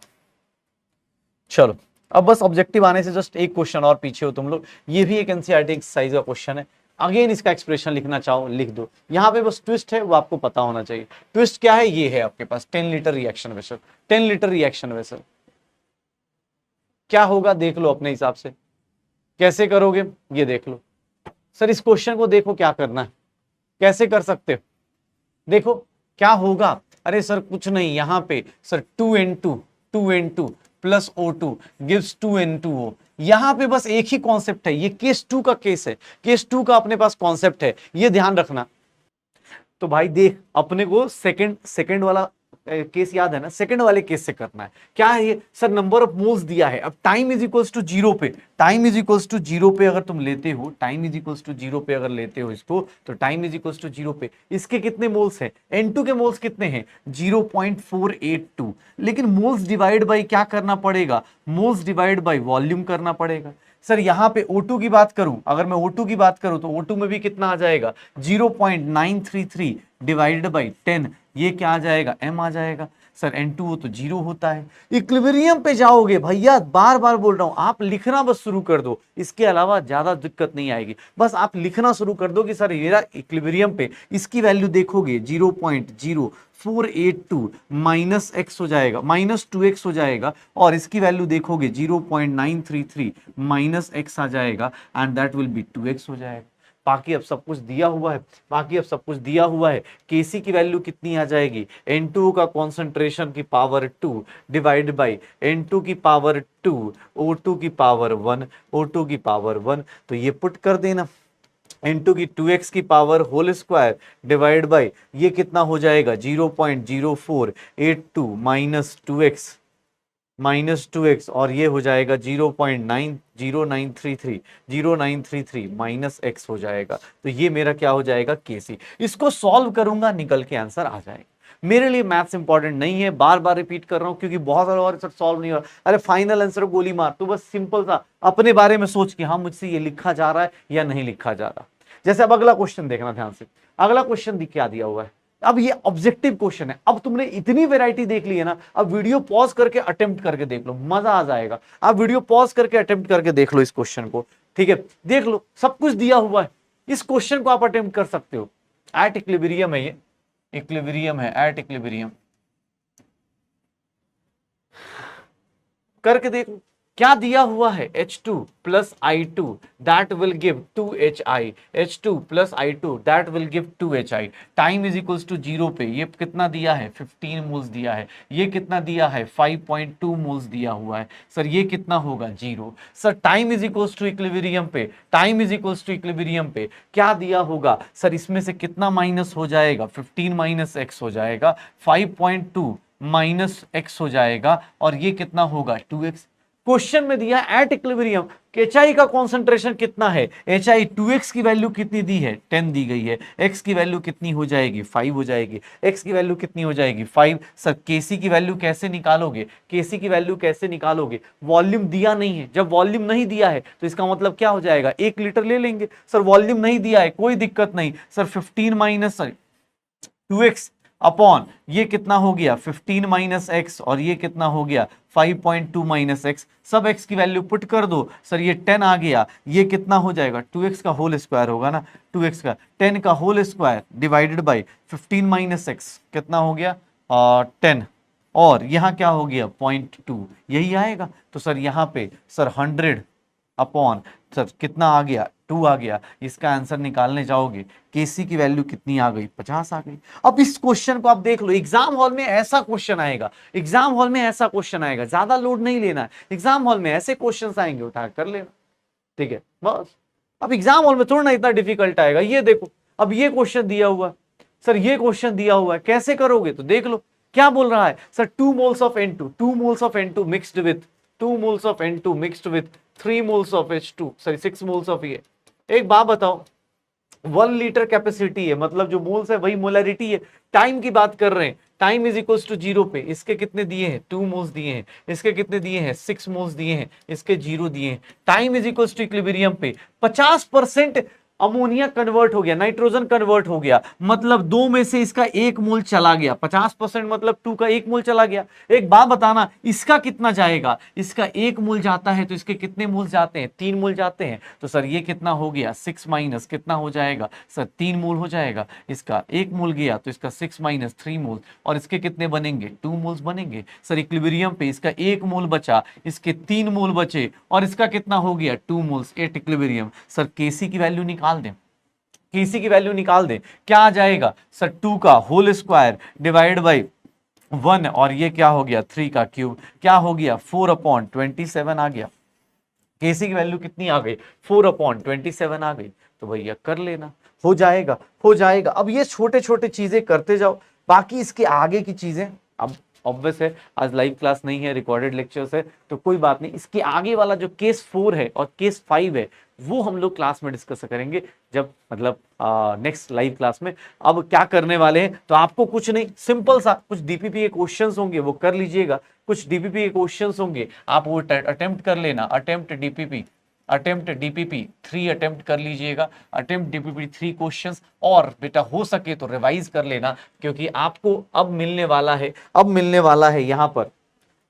चलो अब बस ऑब्जेक्टिव आने से जस्ट एक क्वेश्चन और पीछे हो तुम लोग, ये भी एक एनसीईआरटी एक्सरसाइज का क्वेश्चन है। अगेन इसका एक्सप्रेशन लिखना चाहो लिख दो, यहाँ पे बस ट्विस्ट है वो आपको पता होना चाहिए। ट्विस्ट क्या है, ये है आपके पास 10 litre reaction vessel, 10 litre reaction vessel क्या होगा देख लो अपने हिसाब से, कैसे करोगे ये देख लो। सर इस क्वेश्चन को देखो क्या करना है, कैसे कर सकते हो, देखो क्या होगा। अरे सर कुछ नहीं, यहाँ पे sir 2n2 plus O2 gives 2n2O। यहाँ पे बस एक ही कॉन्सेप्ट है, ये केस 2 का केस है, केस 2 का अपने पास कॉन्सेप्ट है, ये ध्यान रखना। तो भाई देख अपने को सेकंड वाला केस याद है ना, सेकंड वाले केस से करना है। क्या है ये, सर नंबर ऑफ मोल्स दिया है, अब टाइम इज इक्वल्स टू 0 पे, टाइम इज इक्वल्स टू 0 पे अगर तुम लेते हो, टाइम इज इक्वल्स टू 0 पे अगर लेते हो इसको, तो टाइम इज इक्वल्स टू 0 पे इसके कितने मोल्स हैं, N2 के मोल्स कितने हैं 0.482। लेकिन मोल्स डिवाइड बाई क्या करना पड़ेगा, मोल्स डिवाइड बाई वॉल्यूम करना पड़ेगा। सर यहाँ पे O2 की बात करूं, अगर मैं O2 की बात करूं तो O2 में भी कितना आ जाएगा 0.933 डिवाइडेड बाई 10, ये क्या आ जाएगा m आ जाएगा। सर N2O तो 0 होता है। इक्विलिब्रियम पे जाओगे भैया, बार बार बोल रहा हूं, आप लिखना बस शुरू कर दो, इसके अलावा ज्यादा दिक्कत नहीं आएगी। बस आप लिखना शुरू कर दो कि सर मेरा इक्विलिब्रियम पे इसकी वैल्यू देखोगे 0.0482 माइनस एक्स हो जाएगा, -2x हो जाएगा, और इसकी वैल्यू देखोगे 0.933 माइनस एक्स आ जाएगा, and that will be 2x हो जाएगा। बाकी अब सब कुछ दिया हुआ है, बाकी अब सब कुछ दिया हुआ है। केसी की वैल्यू कितनी आ जाएगी, N2 का कॉन्सेंट्रेशन की पावर 2 डिवाइड बाई N2 की पावर 2, O2 की पावर 1, O2 की पावर 1, तो ये पुट कर देना। इंटू की 2x की power whole square divide by ये कितना हो जाएगा 0.0482 माइनस 2x और ये हो जाएगा 0.0933 माइनस x हो जाएगा। तो ये मेरा क्या हो जाएगा केसी। इसको सॉल्व करूंगा निकल के आंसर आ जाएगा। मेरे लिए मैथ्स इंपॉर्टेंट नहीं है, बार बार रिपीट कर रहा हूं क्योंकि बहुत सारे और सॉल्व नहीं हो रहा। अरे फाइनल आंसर गोली मार, तो बस सिंपल सा अपने बारे में सोच के हाँ मुझसे ये लिखा जा रहा है या नहीं लिखा जा रहा। जैसे अब अगला क्वेश्चन देखना ध्यान से, अगला क्वेश्चन क्या दिया हुआ है। अब ये ऑब्जेक्टिव क्वेश्चन है। अब तुमने इतनी वैरायटी देख ली है ना, अब वीडियो पॉज करके अटेम्प्ट करके देख लो, मजा आ जाएगा। आप वीडियो पॉज करके अटेम्प्ट करके देख लो इस क्वेश्चन को, ठीक है, देख लो सब कुछ दिया हुआ है। इस क्वेश्चन को आप अटेम्प्ट कर सकते हो। एट इक्विलिब्रियम है, ये इक्विलिब्रियम है, एट इक्विलिब्रियम करके देख लो क्या दिया हुआ है। H2 plus I2 that will give 2HI, H2 plus I2 that will give 2HI। Time is equals to 0 पे ये कितना दिया है 15 मोल्स दिया है, ये कितना दिया है 5.2 मोल्स दिया हुआ है। सर ये कितना होगा 0। Sir time is equals to equilibrium पे, time is equals to equilibrium पे क्या दिया होगा। सर इसमें से कितना माइनस हो जाएगा 15 माइनस x हो जाएगा, 5.2 माइनस x हो जाएगा और ये कितना होगा 2x। क्वेश्चन में दिया एट इक्विलिब्रियम HI का कॉन्सेंट्रेशन कितना है। HI 2x की वैल्यू कितनी दी है 10 दी गई है, x की वैल्यू कितनी हो जाएगी 5 हो जाएगी, x की वैल्यू कितनी हो जाएगी 5। सर Kc की वैल्यू कैसे निकालोगे, Kc की वैल्यू कैसे निकालोगे, वॉल्यूम दिया नहीं है। जब वॉल्यूम नहीं दिया है तो इसका मतलब क्या हो जाएगा 1 लीटर ले लेंगे। सर वॉल्यूम नहीं दिया है कोई दिक्कत नहीं। सर 15 माइनस 2x अपॉन ये कितना हो गया 15 माइनस एक्स और ये कितना हो गया 5.2 माइनस एक्स। सब x की वैल्यू पुट कर दो। सर ये 10 आ गया, ये कितना हो जाएगा 2x का होल स्क्वायर होगा ना, 2x का 10 का whole square divided by 15 minus x कितना हो गया 10 और यहाँ क्या हो गया 0.2 यही आएगा। तो सर यहाँ पे सर 100 अपॉन सर कितना आ गया 2 आ गया। इसका आंसर निकालने जाओगे Kc की वैल्यू कितनी आ गई 50 आ गई। अब इस क्वेश्चन को आप देख लो, एग्जाम हॉल में ऐसा क्वेश्चन आएगा, एग्जाम हॉल में ऐसा क्वेश्चन आएगा, ज्यादा लोड नहीं लेना है। एग्जाम हॉल में ऐसे क्वेश्चन आएंगे उठा कर लेना, ठीक है बस। अब एग्जाम हॉल में थोड़ा ना इतना डिफिकल्ट आएगा। ये देखो अब ये क्वेश्चन दिया हुआ है, सर ये क्वेश्चन दिया हुआ है कैसे करोगे तो देख लो क्या बोल रहा है। Sir 2 moles of N2, 2 moles of N2 mixed with 2 moles of N2 mixed with 3 moles of H2, sorry 6 moles of ये। एक बात बताओ 1 लीटर कैपेसिटी है, मतलब जो मोल्स है वही मोलरिटी है। टाइम की बात कर रहे हैं, टाइम इज इक्वल्स टू 0 पे इसके कितने दिए हैं 2 मोल्स दिए हैं, इसके कितने दिए हैं 6 मोल्स दिए हैं, इसके 0 दिए हैं। Time is equals to equilibrium पे 50% अमोनिया कन्वर्ट हो गया, नाइट्रोजन कन्वर्ट हो गया, मतलब 2 में से इसका 1 मोल चला गया। 50% मतलब 2 का 1 मोल चला गया। एक बात बताना इसका कितना जाएगा, इसका 1 मोल जाता है तो इसके कितने मोल जाते हैं 3 मोल जाते हैं। तो सर ये कितना हो गया 6 माइनस कितना हो जाएगा सर 3 मोल हो जाएगा। इसका 1 मोल गया तो इसका 6 माइनस 3 मोल और इसके कितने बनेंगे 2 मोल्स बनेंगे। सर इक्विलिब्रियम पे इसका 1 मोल बचा, इसके 3 मोल बचे और इसका कितना हो गया 2 moles at equilibrium. Sir Kc की वैल्यू निकाल दें, Kc की वैल्यू निकाल दें क्या आ जाएगा सर 2 का होल स्क्वायर डिवाइड बाई 1 और ये क्या हो गया 3 का क्यूब, क्या हो गया 4/27 आ गया। Kc की वैल्यू कितनी आ गई 4/27 आ गई। तो भैया कर लेना, हो जाएगा हो जाएगा। अब ये छोटे छोटे चीजें करते जाओ, बाकी इसके आगे की चीजें अब ऑब्वियस है आज लाइव क्लास नहीं है, रिकॉर्डेड लेक्चर्स है तो कोई बात नहीं। इसके आगे वाला जो केस 4 है और केस 5 है वो हम लोग क्लास में डिस्कस करेंगे जब मतलब नेक्स्ट लाइव क्लास में। अब क्या करने वाले हैं तो आपको कुछ नहीं, सिंपल सा कुछ डीपीपी के क्वेश्चंस होंगे वो कर लीजिएगा, कुछ डीपीपी के क्वेश्चंस होंगे आप वो अटेम्प्ट कर लेना। अटेम्प्ट डीपीपी 3 अटेम्प्ट कर लीजिएगा, अटेम्प्ट डीपीपी 3 क्वेश्चंस और बेटा हो सके तो रिवाइज कर लेना क्योंकि आपको अब मिलने वाला है यहाँ पर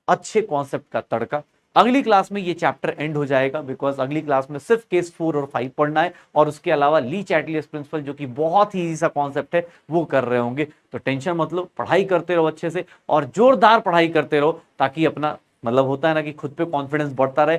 अच्छे कॉन्सेप्ट का तड़का। अगली क्लास में ये चैप्टर एंड हो जाएगा बिकॉज अगली क्लास में सिर्फ केस 4 और 5 पढ़ना है और उसके अलावा ली चैटलियस प्रिंसिपल जो कि बहुत ही इजी सा कॉन्सेप्ट है वो कर रहे होंगे। तो टेंशन मत लो, पढ़ाई करते रहो अच्छे से और जोरदार पढ़ाई करते रहो ताकि अपना मतलब होता है ना कि खुद पे कॉन्फिडेंस बढ़ता रहे।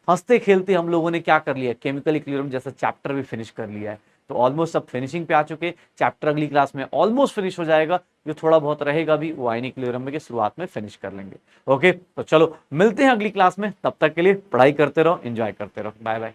हंसते खेलते हम लोगों ने क्या कर लिया केमिकल इक्विलिब्रियम जैसा चैप्टर भी फिनिश कर लिया है। तो ऑलमोस्ट सब फिनिशिंग पे आ चुके, चैप्टर अगली क्लास में ऑलमोस्ट फिनिश हो जाएगा, जो थोड़ा बहुत रहेगा भी वो आयनिक इक्विलिब्रियम के शुरुआत में फिनिश कर लेंगे। ओके तो चलो मिलते हैं अगली क्लास में, तब तक के लिए पढ़ाई करते रहो, एंजॉय करते रहो, बाय बाय।